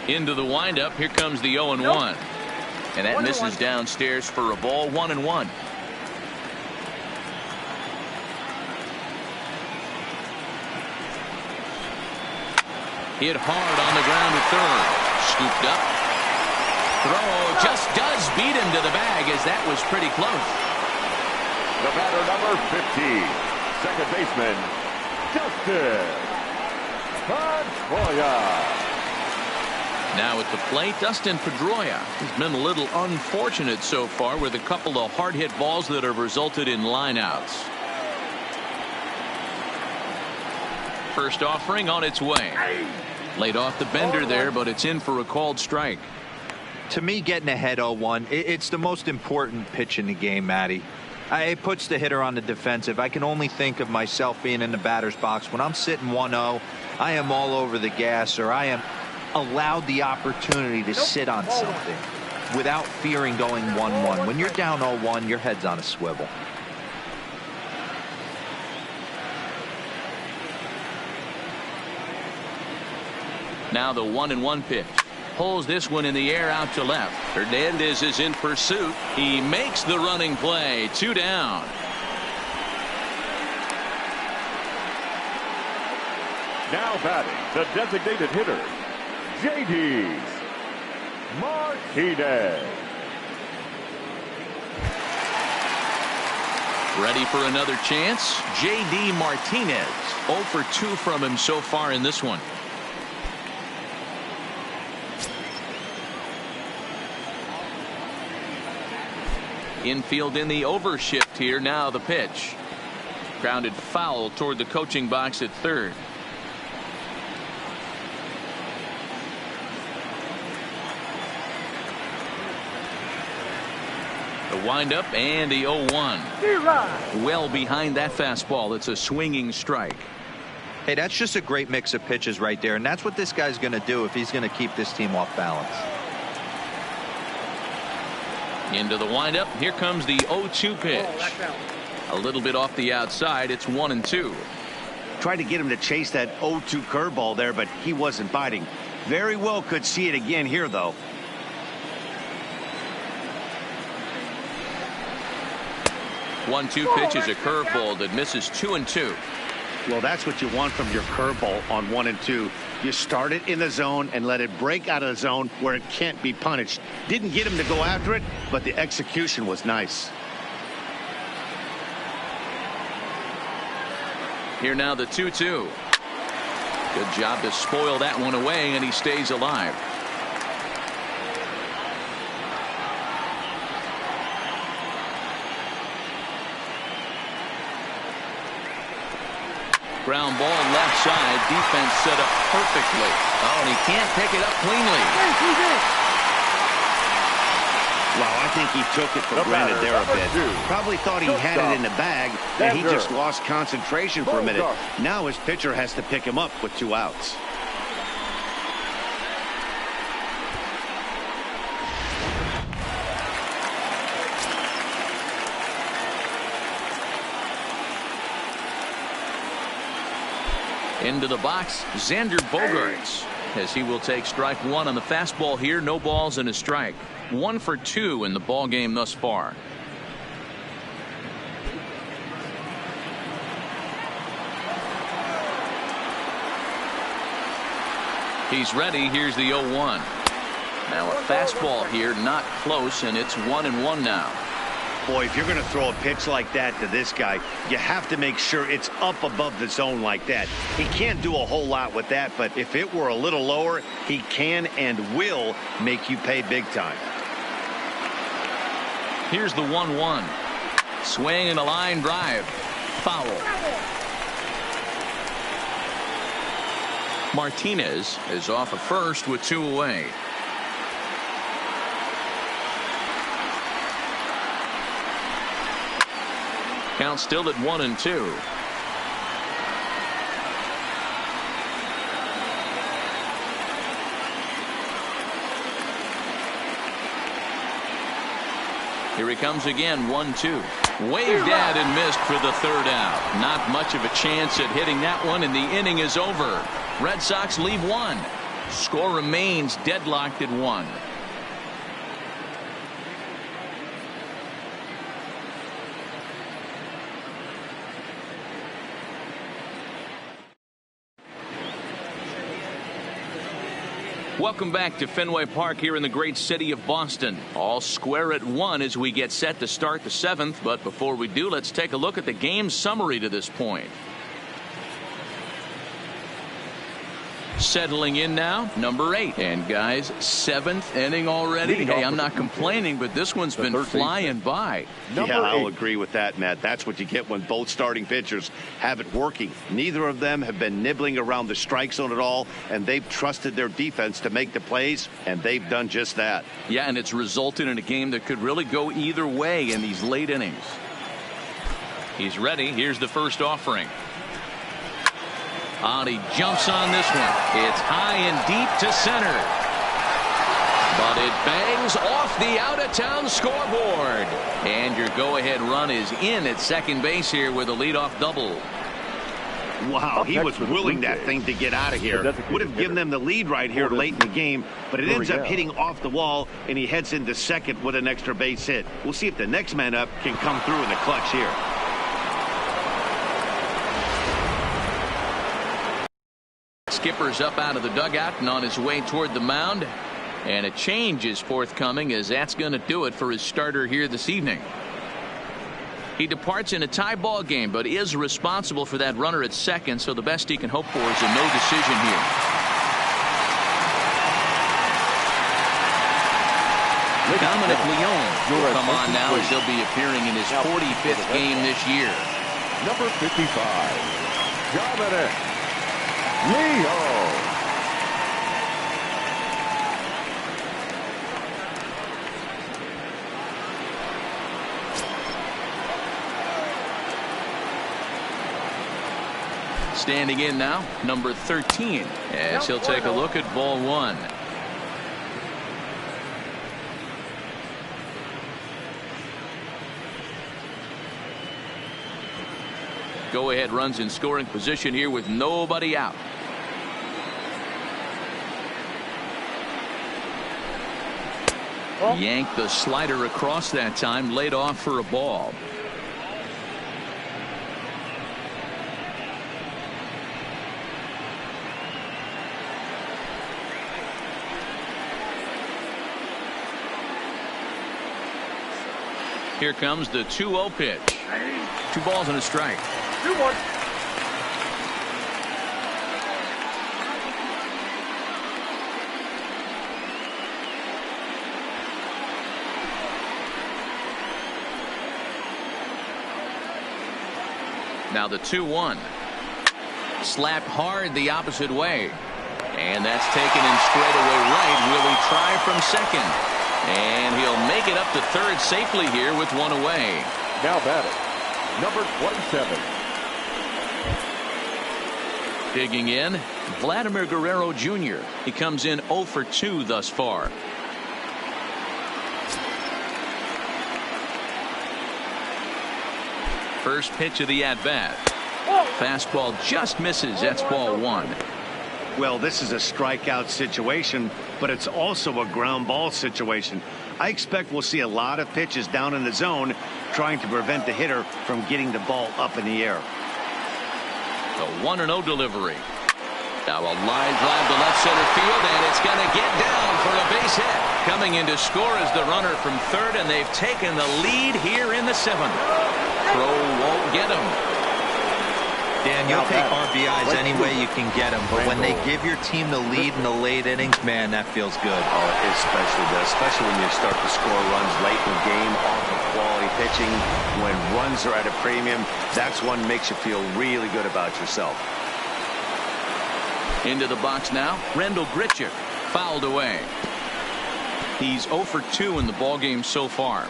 Into the windup. Here comes the 0-1. And that misses downstairs for a ball. 1-1. Hit hard on the ground at third. Scooped up. Throw just does beat him to the bag, as that was pretty close. The batter, number 50, second baseman, Dustin Pedroia. Now at the plate, Dustin Pedroia. He's been a little unfortunate so far with a couple of hard-hit balls that have resulted in lineouts. First offering on its way. Laid off the bender there, but it's in for a called strike. To me, getting ahead 0-1, it's the most important pitch in the game, Matty. It puts the hitter on the defensive. I can only think of myself being in the batter's box. When I'm sitting 1-0, I am all over the gas, or I am allowed the opportunity to sit on something without fearing going 1-1. When you're down 0-1, your head's on a swivel. Now the 1-1 pitch. Pulls this one in the air out to left. Hernandez is in pursuit. He makes the running play. 2 down. Now batting, the designated hitter, J.D. Martinez. Ready for another chance? J.D. Martinez. 0 for 2 from him so far in this one. Infield in the overshift here. Now the pitch. Grounded foul toward the coaching box at third. The windup and the 0-1. Well behind that fastball. It's a swinging strike. Hey, that's just a great mix of pitches right there, and that's what this guy's going to do if he's going to keep this team off balance. Into the windup. Here comes the 0-2 pitch. A little bit off the outside. It's 1-2. Tried to get him to chase that 0-2 curveball there, but he wasn't biting. Very well could see it again here, though. 1-2 pitch is a curveball that misses 2-2. Well, that's what you want from your curveball on 1 and 2. You start it in the zone and let it break out of the zone where it can't be punished. Didn't get him to go after it, but the execution was nice. Here now the 2-2. Good job to spoil that one away, and he stays alive. Ground ball left side. Defense set up perfectly. Oh, and he can't pick it up cleanly. Wow, I think he took it for granted there a bit. Probably thought he had it in the bag, and he just lost concentration for a minute. Now his pitcher has to pick him up with 2 outs. Into the box, Xander Bogaerts, as he will take strike 1 on the fastball here. No balls and a strike. 1 for 2 in the ball game thus far. He's ready. Here's the 0-1. Now a fastball here, not close, and it's 1-1 now. Boy, if you're going to throw a pitch like that to this guy, you have to make sure it's up above the zone like that. He can't do a whole lot with that, but if it were a little lower, he can and will make you pay big time. Here's the 1-1. Swing and a line drive. Foul. Martinez is off at first with 2 away. Count still at 1-2. Here he comes again. 1-2. Waved at and missed for the 3rd out. Not much of a chance at hitting that one, and the inning is over. Red Sox leave 1. Score remains deadlocked at 1. Welcome back to Fenway Park here in the great city of Boston. All square at 1 as we get set to start the 7th. But before we do, let's take a look at the game summary to this point. Settling in now, number 8. And guys, 7th inning already. Hey, I'm not complaining, but this one's been flying by. Yeah, I'll agree with that, Matt. That's what you get when both starting pitchers have it working. Neither of them have been nibbling around the strike zone at all, and they've trusted their defense to make the plays, and they've done just that. Yeah, and it's resulted in a game that could really go either way in these late innings. He's ready. Here's the first offering. And he jumps on this one. It's high and deep to center. But it bangs off the out-of-town scoreboard. And your go-ahead run is in at second base here with a leadoff double. Wow, he was willing that thing to get out of here. Would have given them the lead right here late in the game, but it ends up hitting off the wall, and he heads into second with an extra base hit. We'll see if the next man up can come through in the clutch here. Skipper's up out of the dugout and on his way toward the mound. And a change is forthcoming, as that's going to do it for his starter here this evening. He departs in a tie ball game, but is responsible for that runner at second, so the best he can hope for is a no decision here. Dominic Leone will come on now, as he'll be appearing in his 45th game this year. Number 55, Dominic Leone. Standing in now, number 13, as he'll take a look at ball one. Go ahead runs in scoring position here with nobody out. Yanked the slider across that time, laid off for a ball. Here comes the 2-0 pitch. 2 balls and a strike. 2-1. Now the 2-1. Slapped hard the opposite way. And that's taken in straightaway right. Will he try from second? And he'll make it up to third safely here with one away. Now batting, number 27. Digging in, Vladimir Guerrero Jr. He comes in 0 for 2 thus far. First pitch of the at-bat. Fastball just misses. That's ball one. Well, this is a strikeout situation, but it's also a ground ball situation. I expect we'll see a lot of pitches down in the zone trying to prevent the hitter from getting the ball up in the air. The 1-0 delivery. Now a line drive to left center field, and it's going to get down for a base hit. Coming in to score is the runner from third, and they've taken the lead here in the 7th. Throw won't get him. Dan, you'll take RBIs any way you can get them, but when they give your team the lead in the late innings, man, that feels good. Oh, it especially does, especially when you start to score runs late in the game off of quality pitching. When runs are at a premium, that's one makes you feel really good about yourself. Into the box now, Rendell Grichuk, fouled away. He's 0 for 2 in the ballgame so far.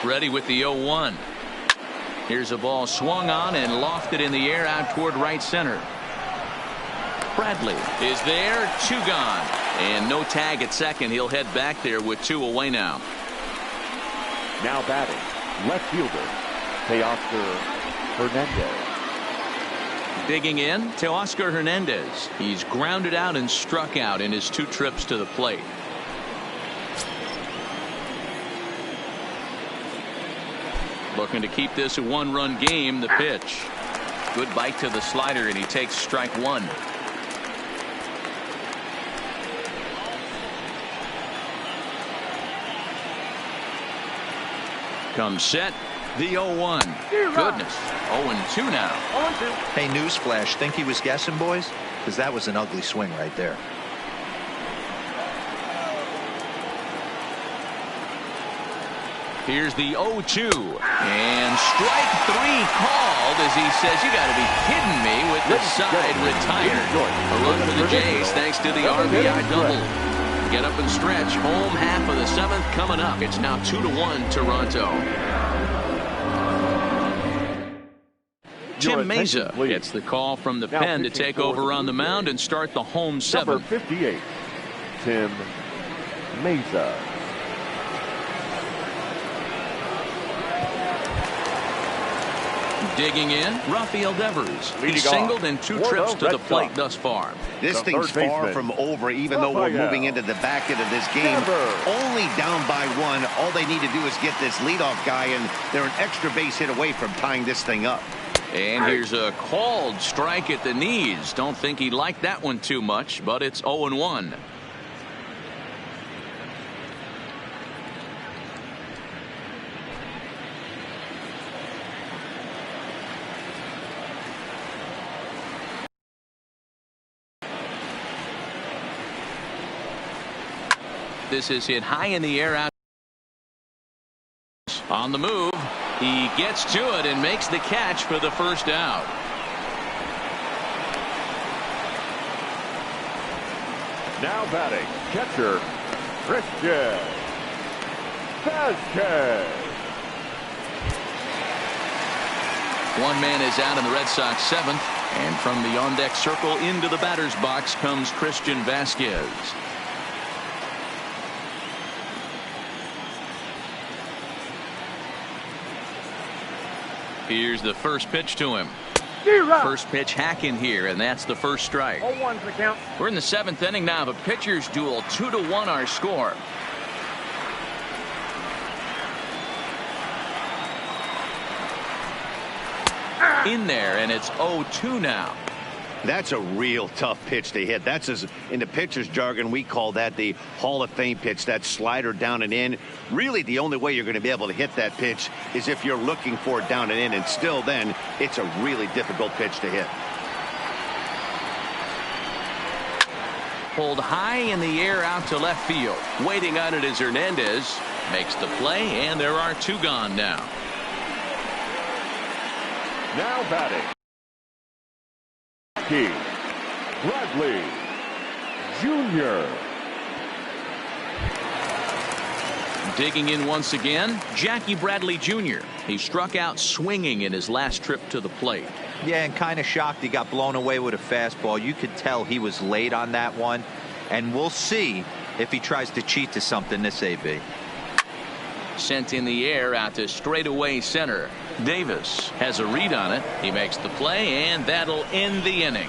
Ready with the 0-1. Here's a ball swung on and lofted in the air out toward right center. Bradley is there, 2 gone. And no tag at second. He'll head back there with 2 away now. Now batting, left fielder, Teoscar Hernandez. Digging in, Teoscar Hernandez. He's grounded out and struck out in his 2 trips to the plate. Looking to keep this a 1-run game. The pitch. Good bite to the slider, and he takes strike 1. Comes set. The 0-1. Goodness. 0-2 now. Hey, newsflash. Think he was guessing, boys? Because that was an ugly swing right there. Here's the 0-2. And strike 3 called as he says, you got to be kidding me, with the side retired. A run for the Jays thanks to the RBI double. Get up and stretch. Home half of the 7th coming up. It's now 2-1 Toronto. Tim Meza gets the call from the pen to take over on the mound and start the home 7th. Number 58, Tim Mesa. Digging in, Rafael Devers. Leading He's singled in 2 trips to the plate thus far. This The thing's third far baseman, from over, even though we're Rafael moving into the back end of this game. Only down by 1. All they need to do is get this leadoff guy, and they're an extra base hit away from tying this thing up. And here's a called strike at the knees. Don't think he liked that one too much, but it's 0-1. This is hit high in the air out. On the move. He gets to it and makes the catch for the first out. Now batting, catcher, Christian Vasquez. One man is out in the Red Sox 7th. And from the on-deck circle into the batter's box comes Christian Vasquez. Here's the first pitch to him. First pitch hack in here, and that's the first strike. 0-1 the count. We're in the 7th inning now. The pitchers duel 2-1 our score. In there, and it's 0-2 now. That's a real tough pitch to hit. That's, as in the pitcher's jargon, we call that the Hall of Fame pitch. That slider down and in. Really, the only way you're going to be able to hit that pitch is if you're looking for it down and in. And still then, it's a really difficult pitch to hit. Pulled high in the air out to left field. Waiting on it is Hernandez. Makes the play, and there are 2 gone now. Now batting, Bradley Jr. Digging in once again, Jackie Bradley Jr. He struck out swinging in his last trip to the plate. Yeah, and kind of shocked he got blown away with a fastball. You could tell he was late on that one, and we'll see if he tries to cheat to something this AB. Sent in the air out to straightaway center. Davis has a read on it. He makes the play, and that'll end the inning.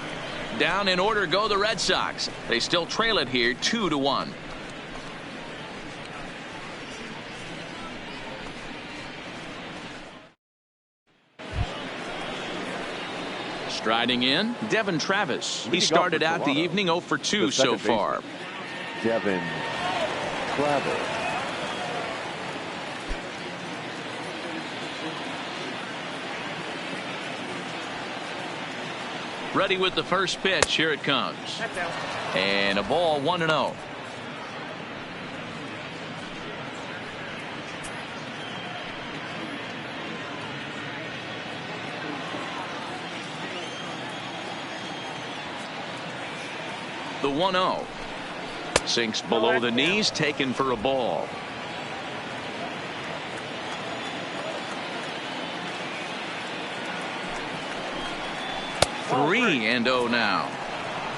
Down in order go the Red Sox. They still trail it here 2-1. Striding in, Devin Travis. He started out the evening 0 for 2 so far. Devin Travis. Ready with the first pitch. Here it comes. And a ball 1-0. The 1-0 sinks below the knees, taken for a ball. Three and 0 now.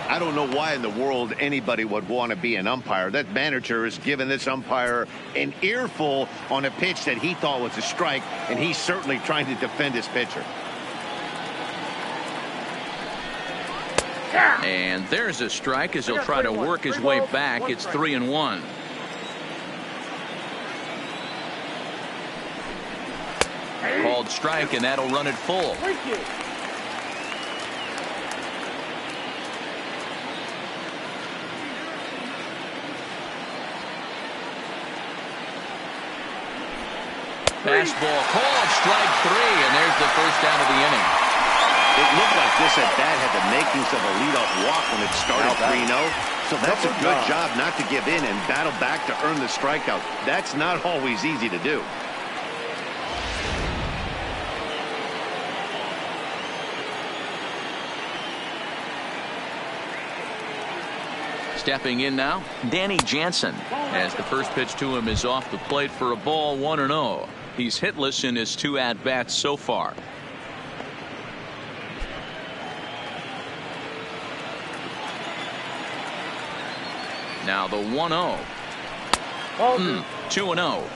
I don't know why in the world anybody would want to be an umpire. That manager has given this umpire an earful on a pitch that he thought was a strike, and he's certainly trying to defend his pitcher. And there's a strike as he'll try to work his way back. It's 3-1. Called strike, and that'll run it full. Fastball called strike 3, and there's the first out of the inning. It looked like this at bat had the makings of a leadoff walk when it started 3-0. So that's a good job not to give in and battle back to earn the strikeout. That's not always easy to do. Stepping in now, Danny Jansen, as the first pitch to him is off the plate for a ball 1-0. He's hitless in his 2 at-bats so far. Now the 1-0. 2-0.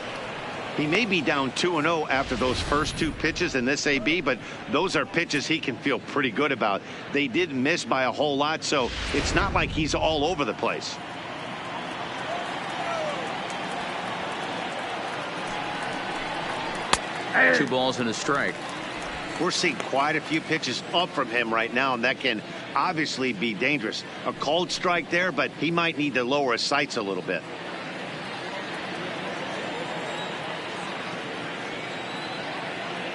He may be down 2-0 after those first two pitches in this AB, but those are pitches he can feel pretty good about. They didn't miss by a whole lot, so it's not like he's all over the place. Two balls and a strike. We're seeing quite a few pitches up from him right now, and that can obviously be dangerous. A cold strike there, but he might need to lower his sights a little bit.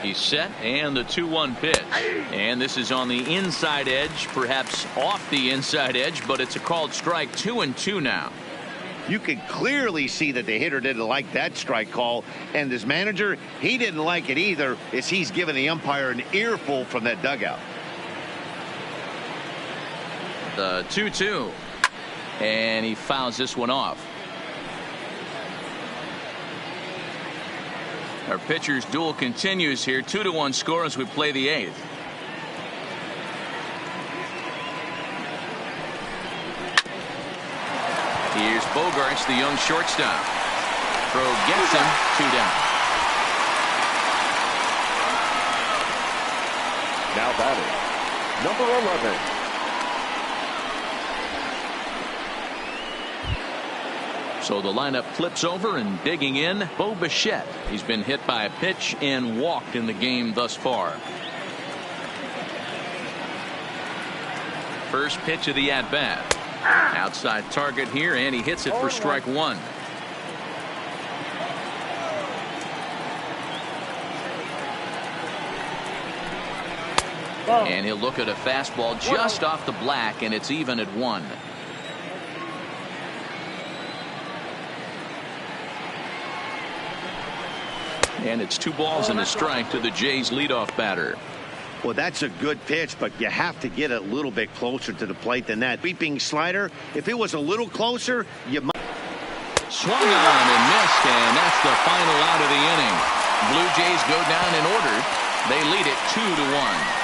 He's set, and the 2-1 pitch. And this is on the inside edge, perhaps off the inside edge, but it's a called strike. 2-2 now. You can clearly see that the hitter didn't like that strike call, and his manager, he didn't like it either, as he's giving the umpire an earful from that dugout. The 2-2, and he fouls this one off. Our pitcher's duel continues here. 2-1 score as we play the 8th. Here's Bogarts, the young shortstop. Throw gets him. 2 down. Now batting, number 11. So the lineup flips over, and digging in, Bo Bichette. He's been hit by a pitch and walked in the game thus far. First pitch of the at-bat. Outside target here, and he hits it for strike 1. And he'll look at a fastball just off the black, and it's even at 1. And it's 2 balls and a strike to the Jays leadoff batter. Well, that's a good pitch, but you have to get a little bit closer to the plate than that. Sweeping slider, if it was a little closer, you might. Swung on and missed, and that's the final out of the inning. Blue Jays go down in order. They lead it 2-1.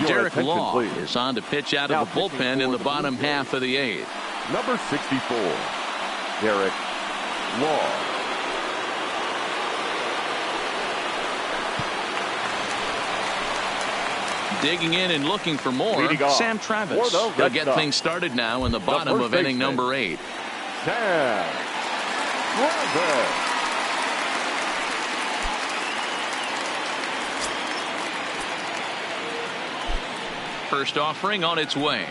Derek Law is on to pitch out of the bullpen in the bottom half of the 8th. Number 64, Derek Law. Digging in and looking for more, Sam Travis. They'll get things started now in the bottom of inning number 8. Sam Travis. First offering on its way.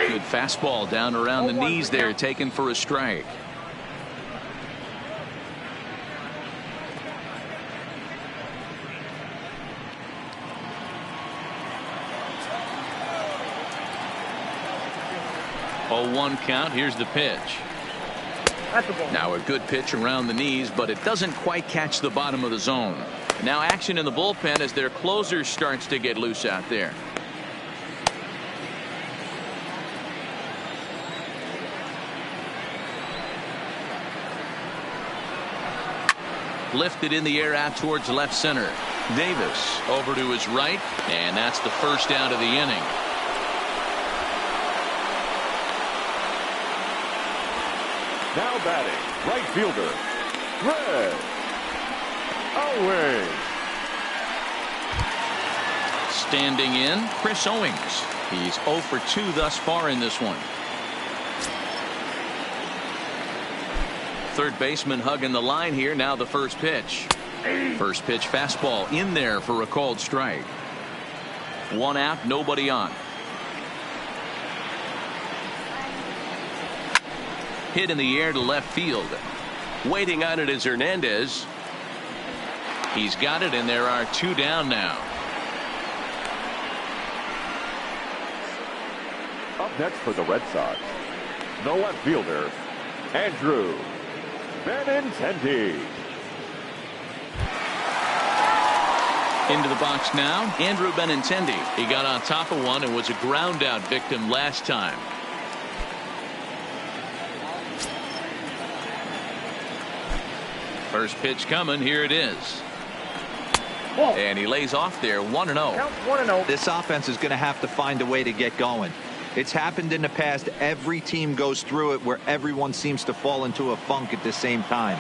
Good fastball down around the knees there, taken for a strike. Oh, 1 count. Here's the pitch. Now a good pitch around the knees, but it doesn't quite catch the bottom of the zone. Now action in the bullpen as their closer starts to get loose out there. Lifted in the air out towards left center. Davis over to his right, and that's the first out of the inning. Now batting, right fielder, Red Owings. Standing in, Chris Owings. He's 0 for 2 thus far in this one. Third baseman hugging the line here. Now the first pitch. First pitch fastball in there for a called strike. 1 out, nobody on. Hit in the air to left field. Waiting on it is Hernandez. He's got it, and there are 2 down now. Up next for the Red Sox, the left fielder, Andrew Benintendi. Into the box now, Andrew Benintendi. He got on top of one and was a ground out victim last time. First pitch coming. Here it is. And he lays off there 1-0. Count 1-0. This offense is going to have to find a way to get going. It's happened in the past. Every team goes through it where everyone seems to fall into a funk at the same time.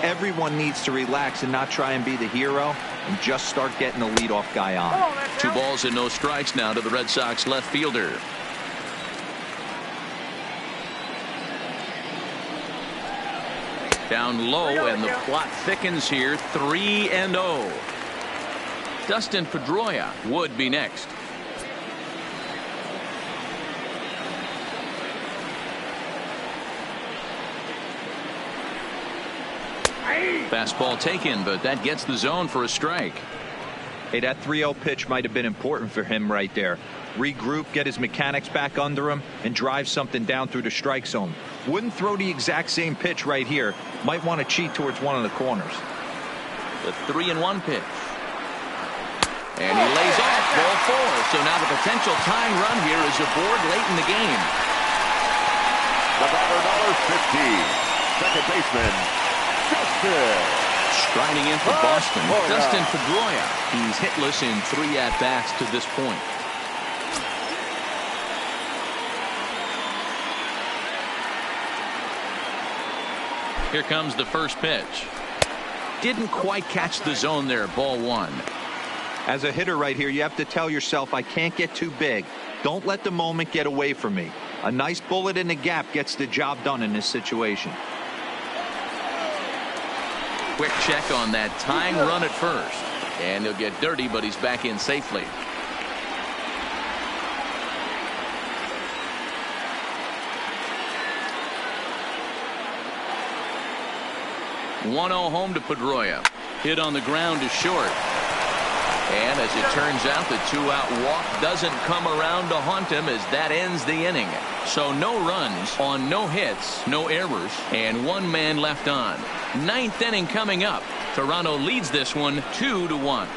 Everyone needs to relax and not try and be the hero and just start getting the leadoff guy on. 2 balls and no strikes now to the Red Sox left fielder. Down low, and the plot thickens here. 3-0. Dustin Pedroia would be next. Fastball taken, but that gets the zone for a strike. Hey, that 3-0 pitch might have been important for him right there. Regroup, get his mechanics back under him, and drive something down through the strike zone. Wouldn't throw the exact same pitch right here. Might want to cheat towards one of the corners. The 3-1 pitch. And he lays off ball 4. So now the potential tying run here is aboard late in the game. The batter, number 50, second baseman, Dustin. Striding in for Boston, Dustin Pedroia. He's hitless in 3 at-bats to this point. Here comes the first pitch. Didn't quite catch the zone there. Ball 1. As a hitter right here, you have to tell yourself, I can't get too big. Don't let the moment get away from me. A nice bullet in the gap gets the job done in this situation. Quick check on that tying run at first. And he'll get dirty, but he's back in safely. .1-0 home to Pedroia. Hit on the ground to short. And as it turns out, the 2-out walk doesn't come around to haunt him as that ends the inning. So no runs on no hits, no errors, and 1 man left on. 9th inning coming up. Toronto leads this one 2-1.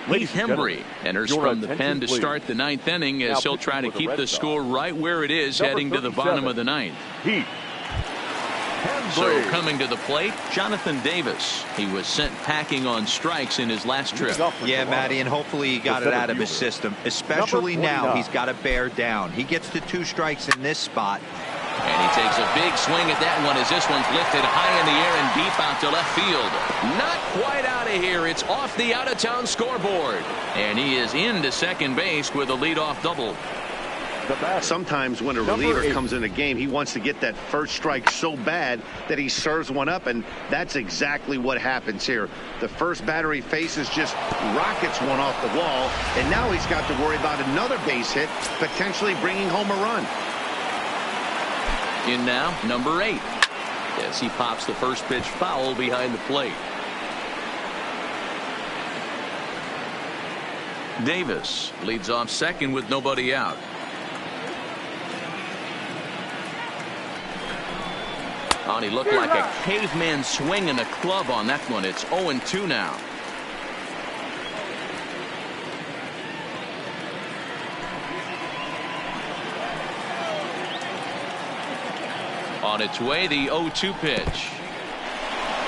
Heath Hembry enters from the pen to start the 9th inning as he'll try to keep the score right where it is heading to the bottom of the 9th. So coming to the plate, Jonathan Davis. He was sent packing on strikes in his last trip. Yeah, Matty, and hopefully he got it out of his system. Especially now, he's got to bear down. He gets to 2 strikes in this spot. And he takes a big swing at that one as this one's lifted high in the air and deep out to left field. Not quite out of here. It's off the out-of-town scoreboard. And he is into second base with a leadoff double. Sometimes when a reliever comes in a game, he wants to get that first strike so bad that he serves one up, and that's exactly what happens here. The first batter he faces just rockets one off the wall, and now he's got to worry about another base hit, potentially bringing home a run. In now, number 8. As he pops the first pitch foul behind the plate. Davis leads off second with nobody out. Oh, and he looked like a caveman swinging a club on that one. It's 0-2 now. On its way, the 0-2 pitch.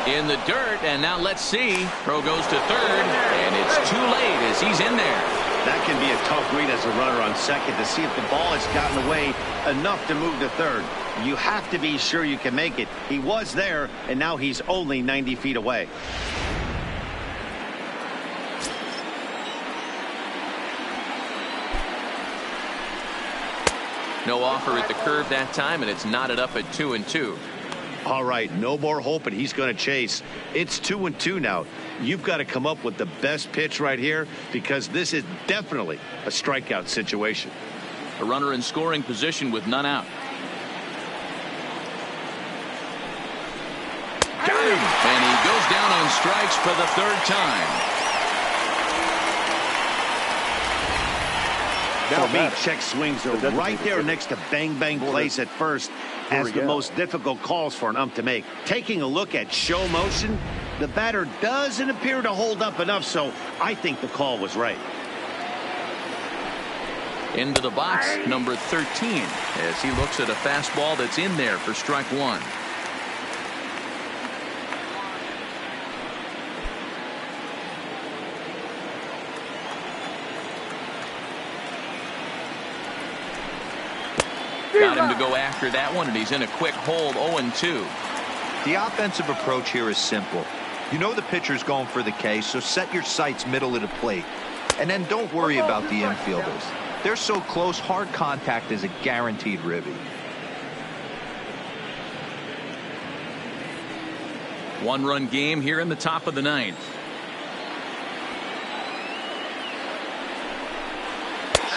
In the dirt, and now let's see. Throw goes to third, and it's too late as he's in there. That can be a tough read as a runner on second to see if the ball has gotten away enough to move to third. You have to be sure you can make it. He was there, and now he's only 90 feet away. No offer at the curve that time, and it's knotted up at 2-2. All right, no more hope, and he's going to chase. It's 2-2 now. You've got to come up with the best pitch right here because this is definitely a strikeout situation. A runner in scoring position with none out. Got him! And he goes down on strikes for the 3rd time. For me, check swings are right there next to bang bang plays at first as the most difficult calls for an ump to make. Taking a look at show motion, the batter doesn't appear to hold up enough, so I think the call was right. Into the box, number 13, as he looks at a fastball that's in there for strike 1. Got him to go after that one, and he's in a quick hold, 0-2. The offensive approach here is simple. You know the pitcher's going for the K, so set your sights middle of the plate. And then don't worry about the infielders. They're so close, hard contact is a guaranteed ribby. One-run game here in the top of the ninth.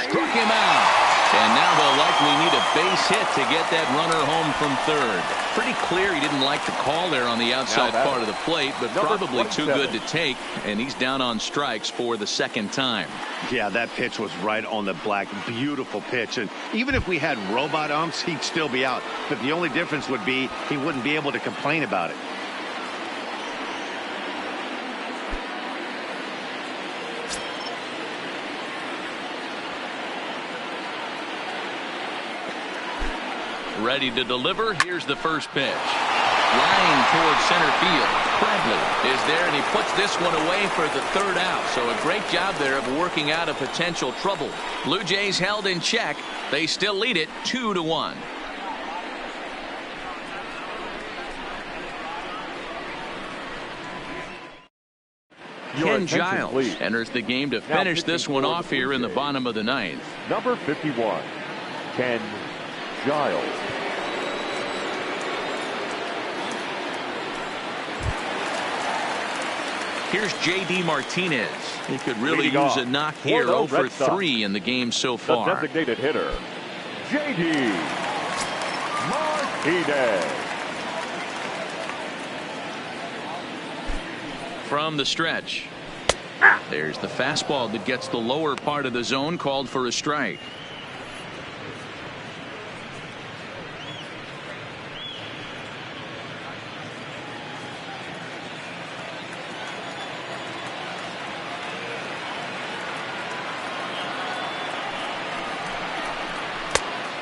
Struck him out. And now they'll likely need a base hit to get that runner home from third. Pretty clear he didn't like the call there on the outside part of the plate, but probably too good to take, and he's down on strikes for the second time. Yeah, that pitch was right on the black. Beautiful pitch. And even if we had robot umps, he'd still be out. But the only difference would be he wouldn't be able to complain about it. Ready to deliver. Here's the first pitch. Line towards center field. Bradley is there, and he puts this one away for the third out. So a great job there of working out a potential trouble. Blue Jays held in check. They still lead it 2-1. Ken Giles enters the game to finish this one off here in the bottom of the ninth. Number 51, Ken Giles. Here's J.D. Martinez. He could really use a knock here. 0 for 3 in the game so far. The designated hitter, J.D. Martinez. From the stretch. There's the fastball that gets the lower part of the zone, called for a strike.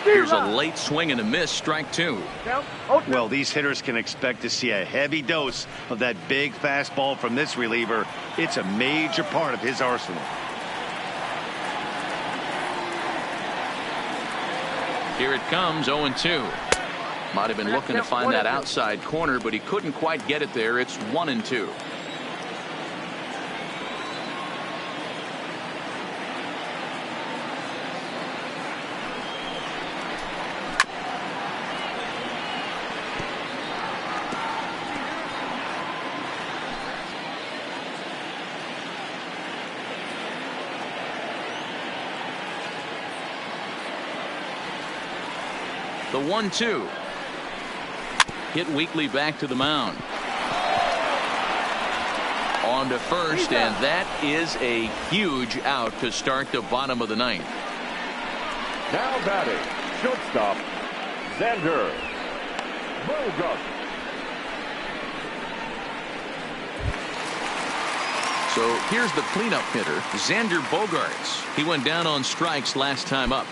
Here's a late swing and a miss, strike 2. Well, these hitters can expect to see a heavy dose of that big fastball from this reliever. It's a major part of his arsenal. Here it comes, 0-2. Might have been looking to find that outside corner, but he couldn't quite get it there. It's 1-2. The 1-2. Hit weakly back to the mound. On to first, and that is a huge out to start the bottom of the ninth. Now batting, shortstop, Xander Bogaerts. So here's the cleanup hitter, Xander Bogaerts. He went down on strikes last time up.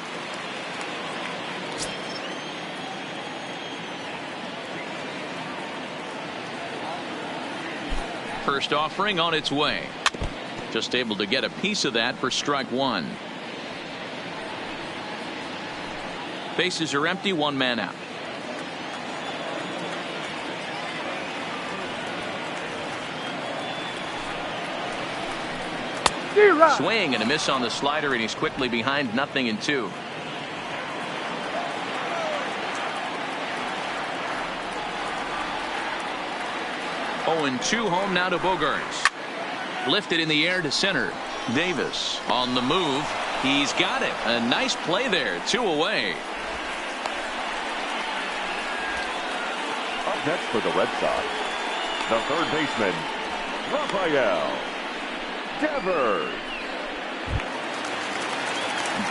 First offering on its way. Just able to get a piece of that for strike 1. Bases are empty, 1 man out. Swing and a miss on the slider, and he's quickly behind 0-2. And 2 home now to Bogaerts. Lifted in the air to center. Davis on the move. He's got it. A nice play there. 2 away. Up next for the Red Sox, the third baseman, Rafael Devers.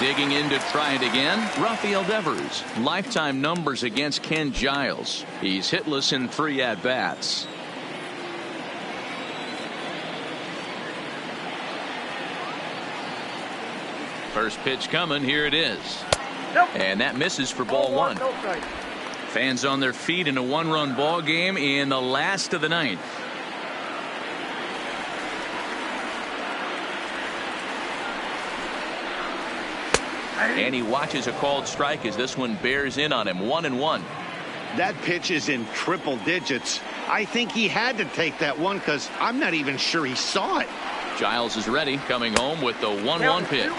Digging in to try it again. Rafael Devers. Lifetime numbers against Ken Giles. He's hitless in 3 at-bats. First pitch coming. Here it is. And that misses for ball 1. Fans on their feet in a 1-run ball game in the last of the ninth. And he watches a called strike as this one bears in on him. 1-1. That pitch is in triple digits. I think he had to take that one because I'm not even sure he saw it. Giles is ready, coming home with the 1-1 pitch.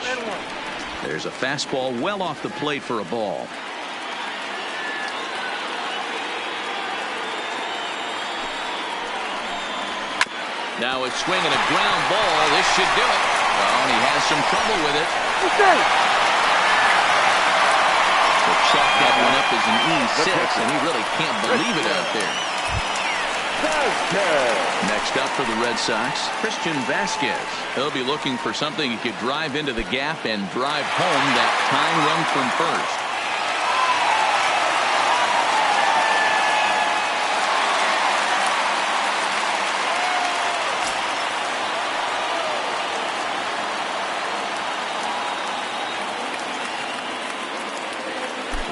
There's a fastball well off the plate for a ball. Now it's swinging a ground ball. This should do it. Well, and he has some trouble with it. They chalk that one up as an E6, and he really can't believe it out there. Next up for the Red Sox, Christian Vasquez. He'll be looking for something he could drive into the gap and drive home that tying run from first.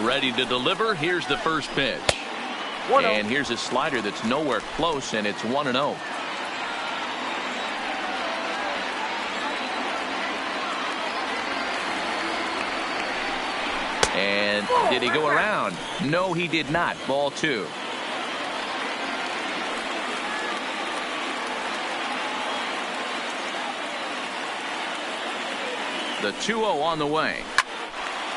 Ready to deliver. Here's the first pitch. And here's a slider that's nowhere close, and it's 1-0. And did he go around? No, he did not. Ball 2. The 2-0 on the way.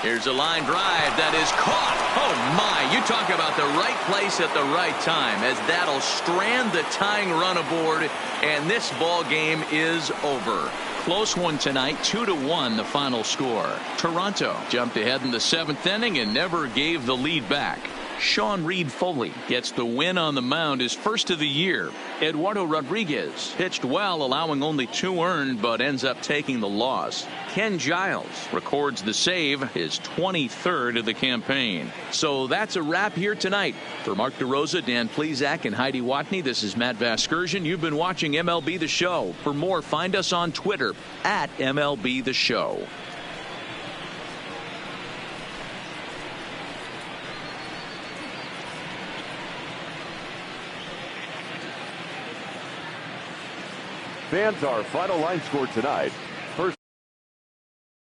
Here's a line drive that is caught. Oh, my. You talk about the right place at the right time, as that'll strand the tying run aboard, and this ball game is over. Close one tonight, 2-1 the final score. Toronto jumped ahead in the 7th inning and never gave the lead back. Sean Reed Foley gets the win on the mound, his first of the year. Eduardo Rodriguez pitched well, allowing only 2 earned, but ends up taking the loss. Ken Giles records the save, his 23rd of the campaign. So that's a wrap here tonight. For Mark DeRosa, Dan Plesac, and Heidi Watney, this is Matt Vasgersian. You've been watching MLB The Show. For more, find us on Twitter at MLB The Show. Fans, our final line score tonight.